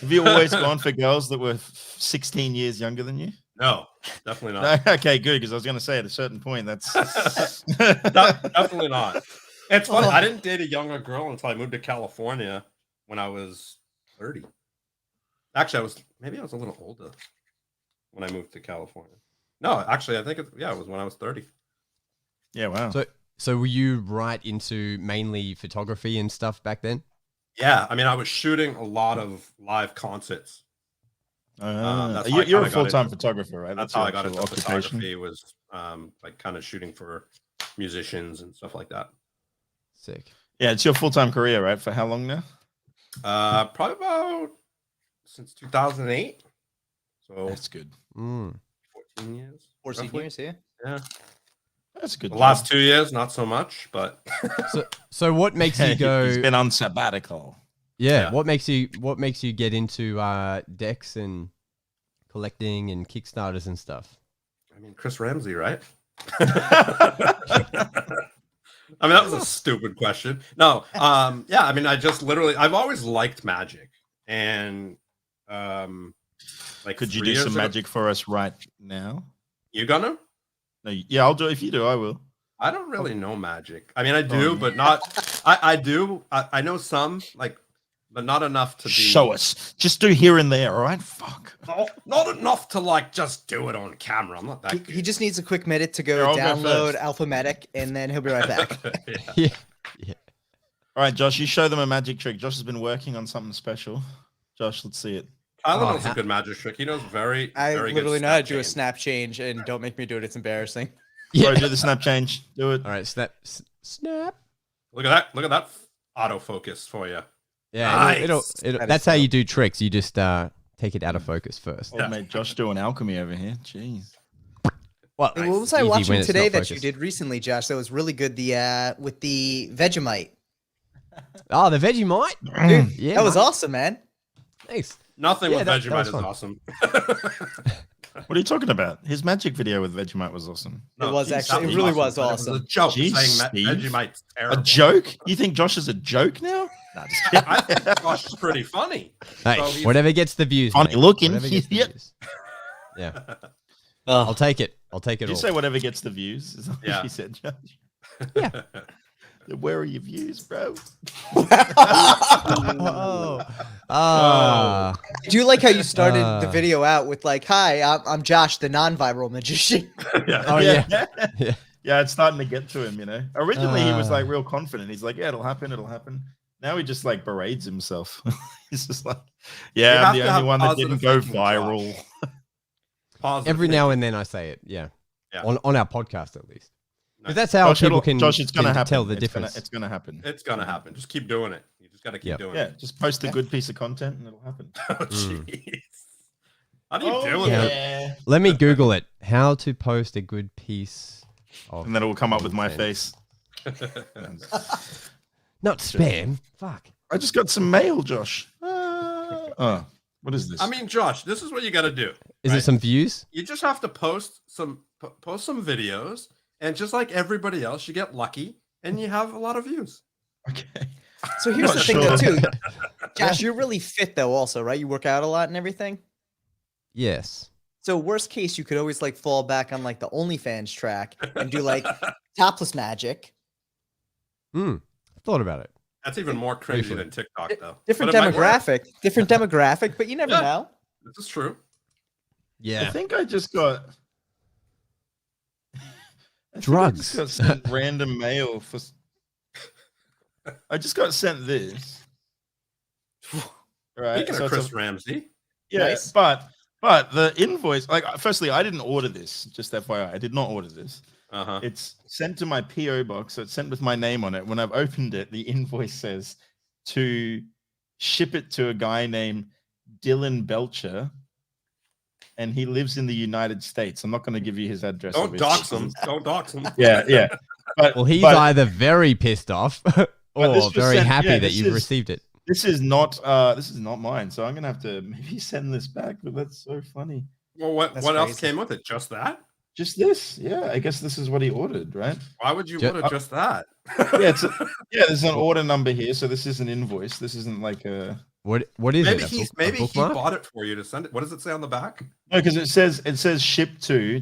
[SPEAKER 3] Have you always gone for girls that were 16 years younger than you?
[SPEAKER 5] No. Definitely not.
[SPEAKER 3] No? Okay, good, because I was going to say at a certain point, that's...
[SPEAKER 5] Definitely not. It's funny. I didn't date a younger girl until I moved to California when I was 30. Actually, I was a little older when I moved to California. No, actually, I think it was when I was 30.
[SPEAKER 3] Yeah, wow.
[SPEAKER 2] So were you right into mainly photography and stuff back then?
[SPEAKER 5] Yeah, I mean, I was shooting a lot of live concerts. That's how I
[SPEAKER 3] You're a
[SPEAKER 5] kinda got
[SPEAKER 3] full-time
[SPEAKER 5] into-
[SPEAKER 3] photographer, right?
[SPEAKER 5] That's
[SPEAKER 3] your
[SPEAKER 5] how I got
[SPEAKER 3] actual
[SPEAKER 5] into photography. Was like kind of shooting for musicians and stuff like that.
[SPEAKER 2] Sick.
[SPEAKER 3] Yeah, it's your full-time career, right? For how long now?
[SPEAKER 5] Probably about since 2008. So
[SPEAKER 3] That's good.
[SPEAKER 2] Mm.
[SPEAKER 5] 14 years.
[SPEAKER 4] 14
[SPEAKER 5] roughly.
[SPEAKER 4] years, yeah.
[SPEAKER 5] Yeah.
[SPEAKER 3] That's a good.
[SPEAKER 5] The
[SPEAKER 3] job.
[SPEAKER 5] last 2 years, not so much, but
[SPEAKER 2] So what makes you go?
[SPEAKER 3] He's been on sabbatical.
[SPEAKER 2] Yeah.
[SPEAKER 5] Yeah.
[SPEAKER 2] What makes you get into decks and collecting and Kickstarters and stuff?
[SPEAKER 5] I mean, Chris Ramsey, right? I mean, that was a stupid question. No, yeah, I mean, I've always liked magic, and like,
[SPEAKER 3] Could you
[SPEAKER 5] 3
[SPEAKER 3] do
[SPEAKER 5] years
[SPEAKER 3] some
[SPEAKER 5] ago-
[SPEAKER 3] magic for us right now?
[SPEAKER 5] You gonna?
[SPEAKER 3] No, yeah, I'll do it. If you do, I will.
[SPEAKER 5] I don't really know magic. I mean, I do, but not. I do. I know some, like, but not enough to be.
[SPEAKER 3] Show us. Just do here and there, all right? Fuck.
[SPEAKER 5] Not enough to like just do it on camera. I'm not that.
[SPEAKER 4] He just needs a quick minute to
[SPEAKER 3] Here,
[SPEAKER 4] go
[SPEAKER 3] I'll go
[SPEAKER 4] download
[SPEAKER 3] first.
[SPEAKER 4] Alphametic, and then he'll be right back.
[SPEAKER 5] Yeah.
[SPEAKER 2] Yeah.
[SPEAKER 3] All right, Josh, you show them a magic trick. Josh has been working on something special. Josh, let's see it.
[SPEAKER 5] Tyler
[SPEAKER 2] Oh,
[SPEAKER 5] knows a good magic trick. He knows very.
[SPEAKER 4] I
[SPEAKER 5] very
[SPEAKER 4] literally
[SPEAKER 5] good
[SPEAKER 4] know how to do a
[SPEAKER 5] game.
[SPEAKER 4] snap change, and don't make me do it. It's embarrassing.
[SPEAKER 3] Bro, do the snap change. Do it.
[SPEAKER 2] All right. Snap.
[SPEAKER 5] Look at that! Look at that autofocus for you.
[SPEAKER 2] Yeah.
[SPEAKER 5] Nice.
[SPEAKER 2] It'll,
[SPEAKER 4] That
[SPEAKER 2] that's
[SPEAKER 4] is
[SPEAKER 2] how
[SPEAKER 4] dope.
[SPEAKER 2] you do tricks. You just take it out of focus first.
[SPEAKER 3] Old mate Josh doing alchemy over here. Jeez.
[SPEAKER 2] Well,
[SPEAKER 4] Hey, what was
[SPEAKER 2] it's
[SPEAKER 4] I
[SPEAKER 2] easy when
[SPEAKER 4] watching
[SPEAKER 2] it's
[SPEAKER 4] today
[SPEAKER 2] not
[SPEAKER 4] that you
[SPEAKER 2] focused.
[SPEAKER 4] did recently, Josh? That was really good. The with the Vegemite.
[SPEAKER 2] Oh, the Vegemite.
[SPEAKER 3] Mm.
[SPEAKER 2] Yeah.
[SPEAKER 4] That was
[SPEAKER 2] mate.
[SPEAKER 4] awesome, man.
[SPEAKER 2] Thanks.
[SPEAKER 5] Nothing
[SPEAKER 2] Yeah,
[SPEAKER 5] with
[SPEAKER 2] that
[SPEAKER 5] Vegemite
[SPEAKER 2] was
[SPEAKER 5] is
[SPEAKER 2] fun.
[SPEAKER 5] awesome.
[SPEAKER 3] What are you talking about? His magic video with Vegemite was awesome.
[SPEAKER 4] It was
[SPEAKER 5] geez,
[SPEAKER 4] actually-
[SPEAKER 5] that
[SPEAKER 4] it really was
[SPEAKER 5] but
[SPEAKER 4] awesome.
[SPEAKER 5] It was a joke
[SPEAKER 3] Jeez,
[SPEAKER 5] saying
[SPEAKER 3] Steve.
[SPEAKER 5] Vegemite's terrible.
[SPEAKER 3] A joke? You think Josh is a joke now? Nah, just kidding.
[SPEAKER 5] I think Josh is pretty funny.
[SPEAKER 2] Hey,
[SPEAKER 5] So he's-
[SPEAKER 2] whatever gets the views.
[SPEAKER 3] Funny
[SPEAKER 2] mate.
[SPEAKER 3] looking.
[SPEAKER 2] Whatever gets the
[SPEAKER 3] Yep.
[SPEAKER 2] views. Yeah. I'll take it. I'll take it
[SPEAKER 3] Did you
[SPEAKER 2] all.
[SPEAKER 3] say whatever gets the views? Is that what
[SPEAKER 5] Yeah.
[SPEAKER 3] you said, Josh?
[SPEAKER 2] Yeah.
[SPEAKER 3] Where are your views, bro?
[SPEAKER 2] Oh. Ah.
[SPEAKER 4] Do you like how you started the
[SPEAKER 2] Uh.
[SPEAKER 4] video out with like, "Hi, I'm Josh, the non-viral magician."
[SPEAKER 2] Oh yeah. Yeah.
[SPEAKER 3] Yeah, it's starting to get to him, you know. Originally, he was
[SPEAKER 2] Ah.
[SPEAKER 3] like real confident. He's like, "Yeah, it'll happen, it'll happen." Now he just like berates himself. He's just like,
[SPEAKER 5] You
[SPEAKER 3] "Yeah, I'm
[SPEAKER 5] have
[SPEAKER 3] the
[SPEAKER 5] to
[SPEAKER 3] only
[SPEAKER 5] have
[SPEAKER 3] one that
[SPEAKER 5] positive
[SPEAKER 3] didn't go
[SPEAKER 5] thinking,
[SPEAKER 3] viral."
[SPEAKER 5] Positive
[SPEAKER 2] Every
[SPEAKER 5] thinking.
[SPEAKER 2] now and then I say it. Yeah.
[SPEAKER 5] Yeah.
[SPEAKER 2] On our podcast at least. Because that's how people can,
[SPEAKER 3] Josh, it's gonna
[SPEAKER 2] can
[SPEAKER 3] happen.
[SPEAKER 2] tell the
[SPEAKER 3] It's
[SPEAKER 2] difference.
[SPEAKER 3] It's gonna happen.
[SPEAKER 5] It's gonna happen. Just keep doing it. You just gotta keep doing
[SPEAKER 3] Yeah,
[SPEAKER 5] it.
[SPEAKER 3] just post a good piece of content and it'll happen.
[SPEAKER 5] Oh jeez. How do you do with it?
[SPEAKER 2] Let me Google it. How to post a good piece of
[SPEAKER 3] And then it will come up with my
[SPEAKER 2] content.
[SPEAKER 3] face.
[SPEAKER 2] Not spam. Fuck.
[SPEAKER 3] I just got some mail, Josh. Oh, what is this?
[SPEAKER 5] I mean, Josh, this is what you gotta do.
[SPEAKER 2] Is it some views?
[SPEAKER 5] You just have to post some videos, and just like everybody else, you get lucky and you have a lot of views.
[SPEAKER 3] okay.
[SPEAKER 4] So here's
[SPEAKER 3] not
[SPEAKER 4] the thing,
[SPEAKER 3] sure.
[SPEAKER 4] though, too. Josh, you're really fit, though, also, right? You work out a lot and everything.
[SPEAKER 2] Yes.
[SPEAKER 4] So worst case, you could always like fall back on like the OnlyFans track and do like topless magic.
[SPEAKER 2] I thought about it.
[SPEAKER 5] That's even more cringy
[SPEAKER 2] Briefly.
[SPEAKER 5] than TikTok, though.
[SPEAKER 4] Different
[SPEAKER 5] But it might work.
[SPEAKER 4] demographic, but you never
[SPEAKER 5] Yeah.
[SPEAKER 4] know.
[SPEAKER 5] This is true.
[SPEAKER 3] I think I just got
[SPEAKER 2] Drugs.
[SPEAKER 3] I just got sent random mail for. I just got sent this. Right.
[SPEAKER 5] Speaking
[SPEAKER 3] so
[SPEAKER 5] of
[SPEAKER 3] it's
[SPEAKER 5] Chris Ramsey,
[SPEAKER 3] yeah,
[SPEAKER 4] Nice.
[SPEAKER 3] but the invoice, like, firstly, I didn't order this. Just FYI, I did not order this. It's sent to my PO box, so it's sent with my name on it. When I've opened it, the invoice says to ship it to a guy named Dylan Belcher, and he lives in the United States. I'm not going to give you his address.
[SPEAKER 5] don't
[SPEAKER 3] obviously.
[SPEAKER 5] dox him. Don't dox him.
[SPEAKER 3] Yeah. But
[SPEAKER 2] Well, he's
[SPEAKER 3] but
[SPEAKER 2] either very pissed off
[SPEAKER 3] this
[SPEAKER 2] or
[SPEAKER 3] was
[SPEAKER 2] very
[SPEAKER 3] sent-
[SPEAKER 2] happy
[SPEAKER 3] yeah,
[SPEAKER 2] that
[SPEAKER 3] this
[SPEAKER 2] you've
[SPEAKER 3] is-
[SPEAKER 2] received it.
[SPEAKER 3] this is not mine. So I'm gonna have to maybe send this back. But that's so funny.
[SPEAKER 5] Well, what
[SPEAKER 4] That's
[SPEAKER 5] else
[SPEAKER 4] crazy.
[SPEAKER 5] came with it? Just that?
[SPEAKER 3] Just this, yeah. I guess this is what he ordered, right?
[SPEAKER 5] Why would you
[SPEAKER 2] Ju-
[SPEAKER 5] order just that?
[SPEAKER 3] Yeah, there's an order number here, so this is an invoice. This isn't like a
[SPEAKER 2] What is
[SPEAKER 5] maybe
[SPEAKER 2] it?
[SPEAKER 5] he
[SPEAKER 2] A bookmark?
[SPEAKER 5] bought it for you to send it. What does it say on the back?
[SPEAKER 3] no, because it says ship to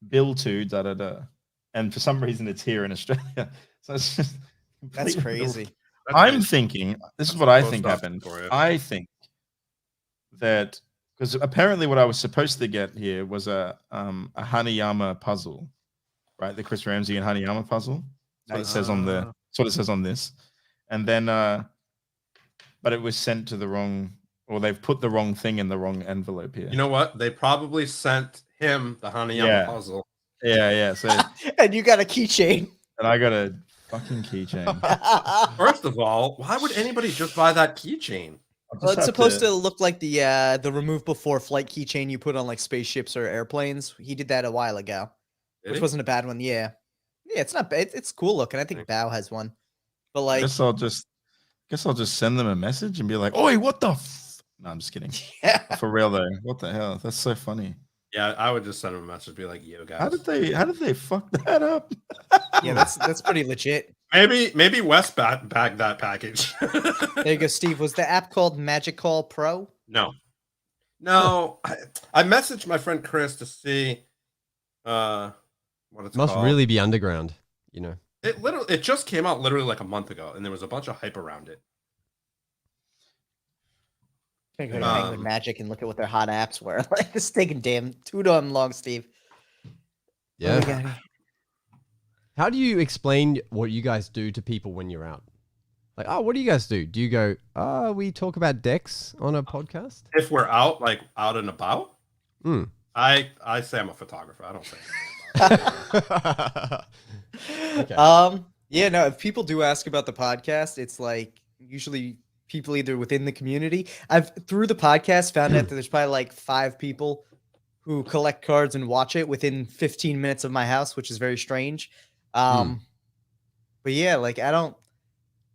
[SPEAKER 3] bill to and for some reason it's here in Australia. So it's just
[SPEAKER 4] That's
[SPEAKER 3] completely-
[SPEAKER 4] crazy.
[SPEAKER 5] That's
[SPEAKER 3] I'm
[SPEAKER 5] crazy.
[SPEAKER 3] thinking this is
[SPEAKER 5] That's
[SPEAKER 3] what I
[SPEAKER 5] post
[SPEAKER 3] think
[SPEAKER 5] office
[SPEAKER 3] happened.
[SPEAKER 5] for you.
[SPEAKER 3] I think that because apparently what I was supposed to get here was a Hanayama puzzle, right? The Chris Ramsey and Hanayama puzzle. That's what it says on the. That's what it says on this, and then but it was sent to the wrong, or they've put the wrong thing in the wrong envelope here.
[SPEAKER 5] You know what? They probably sent him the Hanayama
[SPEAKER 3] Yeah.
[SPEAKER 5] puzzle.
[SPEAKER 3] Yeah. So
[SPEAKER 4] And you got a keychain.
[SPEAKER 3] and I got a fucking keychain.
[SPEAKER 5] First of all, why would anybody just buy that keychain?
[SPEAKER 4] Well, it's supposed to look like the remove before flight keychain you put on like spaceships or airplanes. He did that a while ago,
[SPEAKER 5] Did
[SPEAKER 4] which
[SPEAKER 5] he?
[SPEAKER 4] wasn't a bad one. Yeah, it's not bad. It's cool looking. I think
[SPEAKER 5] Thanks.
[SPEAKER 4] Bao has one, but
[SPEAKER 3] I
[SPEAKER 4] like,
[SPEAKER 3] guess I'll just send them a message and be like, "Oi, what the?" No, I'm just kidding.
[SPEAKER 4] yeah.
[SPEAKER 3] For real though, what the hell? That's so funny.
[SPEAKER 5] Yeah, I would just send him a message, be like, "Yo, guys."
[SPEAKER 3] How did they fuck that up?
[SPEAKER 4] Yeah, that's pretty legit.
[SPEAKER 5] Maybe Wes bagged that package.
[SPEAKER 4] There you go, Steve. Was the app called Magic Call Pro?
[SPEAKER 5] No. I messaged my friend Chris to see what it's
[SPEAKER 2] Must
[SPEAKER 5] called.
[SPEAKER 2] really be underground, you know.
[SPEAKER 5] It just came out literally like a month ago, and there was a bunch of hype around it.
[SPEAKER 4] Gonna go to Penguin
[SPEAKER 5] Um,
[SPEAKER 4] Magic and look at what their hot apps were. Like it's taking too damn long, Steve.
[SPEAKER 2] Yeah.
[SPEAKER 4] What do we got here?
[SPEAKER 2] How do you explain what you guys do to people when you're out? Like, oh, what do you guys do? Do you go, we talk about decks on a podcast?
[SPEAKER 5] If we're out and about,
[SPEAKER 2] Hmm.
[SPEAKER 5] I say I'm a photographer. I don't say.
[SPEAKER 2] Okay.
[SPEAKER 4] Yeah, no, if people do ask about the podcast, it's like usually people either within the community. I've through the podcast found out that there's probably like 5 people who collect cards and watch it within 15 minutes of my house, which is very strange. But yeah, like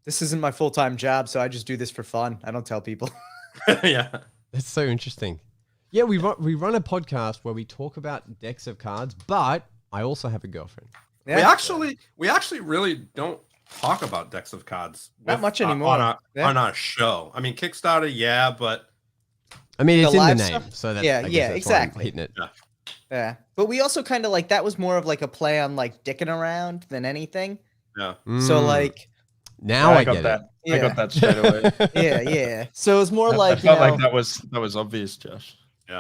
[SPEAKER 4] this isn't my full-time job, so I just do this for fun. I don't tell people.
[SPEAKER 5] Yeah.
[SPEAKER 2] That's so interesting. Yeah, we run a podcast where we talk about decks of cards, but I also have a girlfriend.
[SPEAKER 4] Yeah.
[SPEAKER 5] We actually really don't talk about decks of cards.
[SPEAKER 4] Not much anymore.
[SPEAKER 5] On our show. I mean, Kickstarter, yeah, but
[SPEAKER 2] I mean, it's
[SPEAKER 4] The
[SPEAKER 2] in the
[SPEAKER 4] live
[SPEAKER 2] name,
[SPEAKER 4] stuff?
[SPEAKER 2] so that's,
[SPEAKER 4] Yeah,
[SPEAKER 2] I guess
[SPEAKER 4] yeah,
[SPEAKER 2] that's why I'm
[SPEAKER 4] exactly.
[SPEAKER 2] hitting it.
[SPEAKER 4] Yeah. But we also kind of like that was more of like a play on like dicking around than anything.
[SPEAKER 5] yeah.
[SPEAKER 4] So
[SPEAKER 2] Mm.
[SPEAKER 4] like
[SPEAKER 2] now I
[SPEAKER 3] got
[SPEAKER 2] get
[SPEAKER 3] that.
[SPEAKER 4] Yeah.
[SPEAKER 3] I got that straight away.
[SPEAKER 4] yeah. So it was more
[SPEAKER 3] I
[SPEAKER 4] like you
[SPEAKER 3] felt
[SPEAKER 4] know,
[SPEAKER 3] like that was obvious, Josh.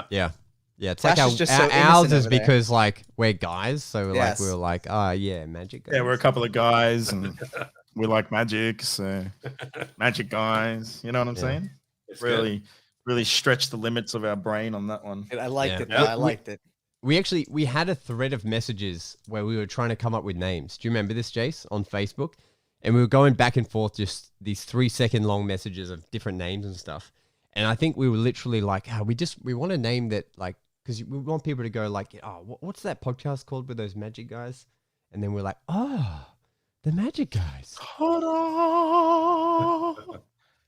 [SPEAKER 2] Yeah, it's
[SPEAKER 4] Josh
[SPEAKER 2] like
[SPEAKER 4] is just so
[SPEAKER 2] ours
[SPEAKER 4] innocent
[SPEAKER 2] is
[SPEAKER 4] over there.
[SPEAKER 2] because like we're guys, so
[SPEAKER 4] Yes.
[SPEAKER 2] like we were like, yeah, magic.
[SPEAKER 3] Yeah, we're a
[SPEAKER 2] guys.
[SPEAKER 3] couple of guys and we like magic, so magic guys. You know what I'm
[SPEAKER 2] Yeah.
[SPEAKER 3] saying?
[SPEAKER 5] It's good.
[SPEAKER 3] Really stretch the limits of our brain on that one.
[SPEAKER 4] I liked
[SPEAKER 2] Yeah.
[SPEAKER 4] it.
[SPEAKER 5] Yeah.
[SPEAKER 4] I liked it.
[SPEAKER 2] we had a thread of messages where we were trying to come up with names. Do you remember this, Jace, on Facebook? And we were going back and forth, just these 3-second long messages of different names and stuff. And I think we were literally like, we want a name that like, because we want people to go like, oh, what's that podcast called with those magic guys? And then we're like, oh, the magic guys.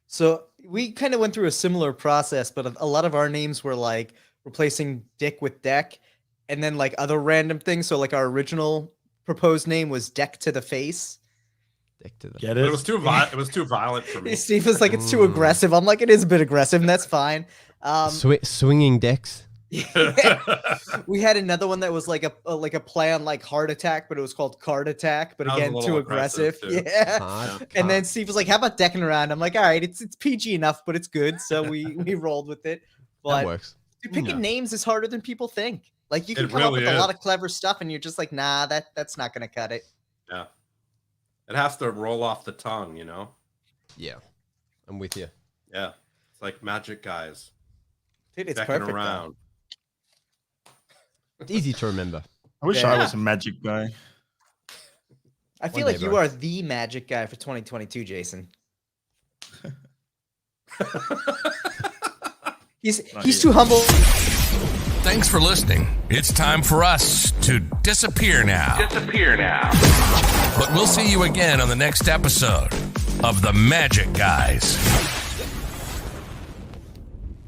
[SPEAKER 4] So we kind of went through a similar process, but a lot of our names were like replacing Dick with Deck, and then like other random things. So like our original proposed name was Deck to the Face.
[SPEAKER 2] Deck to the
[SPEAKER 3] Get
[SPEAKER 5] But
[SPEAKER 3] it?
[SPEAKER 5] it was too violent. It was too violent for me.
[SPEAKER 4] Steve was like, it's too aggressive. I'm like, it is a bit aggressive, and that's fine.
[SPEAKER 2] Swinging decks.
[SPEAKER 4] We had another one that was like a play on like Heart Attack, but it was called Card Attack, but
[SPEAKER 5] That was a
[SPEAKER 4] again
[SPEAKER 5] little
[SPEAKER 4] too
[SPEAKER 5] aggressive,
[SPEAKER 4] aggressive.
[SPEAKER 5] too.
[SPEAKER 4] Yeah. And then Steve was like, "How about decking around?" I'm like, "All right, it's PG enough, but it's good." So we rolled with it.
[SPEAKER 2] That
[SPEAKER 4] But
[SPEAKER 2] works.
[SPEAKER 4] dude, picking names is harder than people think. Like you can
[SPEAKER 5] It
[SPEAKER 4] come up
[SPEAKER 5] really
[SPEAKER 4] with a lot
[SPEAKER 5] is.
[SPEAKER 4] of clever stuff, and you're just like, "Nah, that's not gonna cut it."
[SPEAKER 5] Yeah. It has to roll off the tongue, you know?
[SPEAKER 2] Yeah, I'm with you.
[SPEAKER 5] Yeah. It's like magic guys.
[SPEAKER 4] Dude, it's
[SPEAKER 5] Decking
[SPEAKER 4] perfect. though.
[SPEAKER 5] around.
[SPEAKER 2] It's easy to remember.
[SPEAKER 3] I wish
[SPEAKER 4] Yeah.
[SPEAKER 3] I was a magic guy.
[SPEAKER 4] I feel
[SPEAKER 2] One
[SPEAKER 4] like
[SPEAKER 2] day,
[SPEAKER 4] you
[SPEAKER 2] bro.
[SPEAKER 4] are the magic guy for 2022, Jason. He's too humble.
[SPEAKER 1] Thanks for listening. It's time for us to disappear now. But we'll see you again on the next episode of The Magic Guys.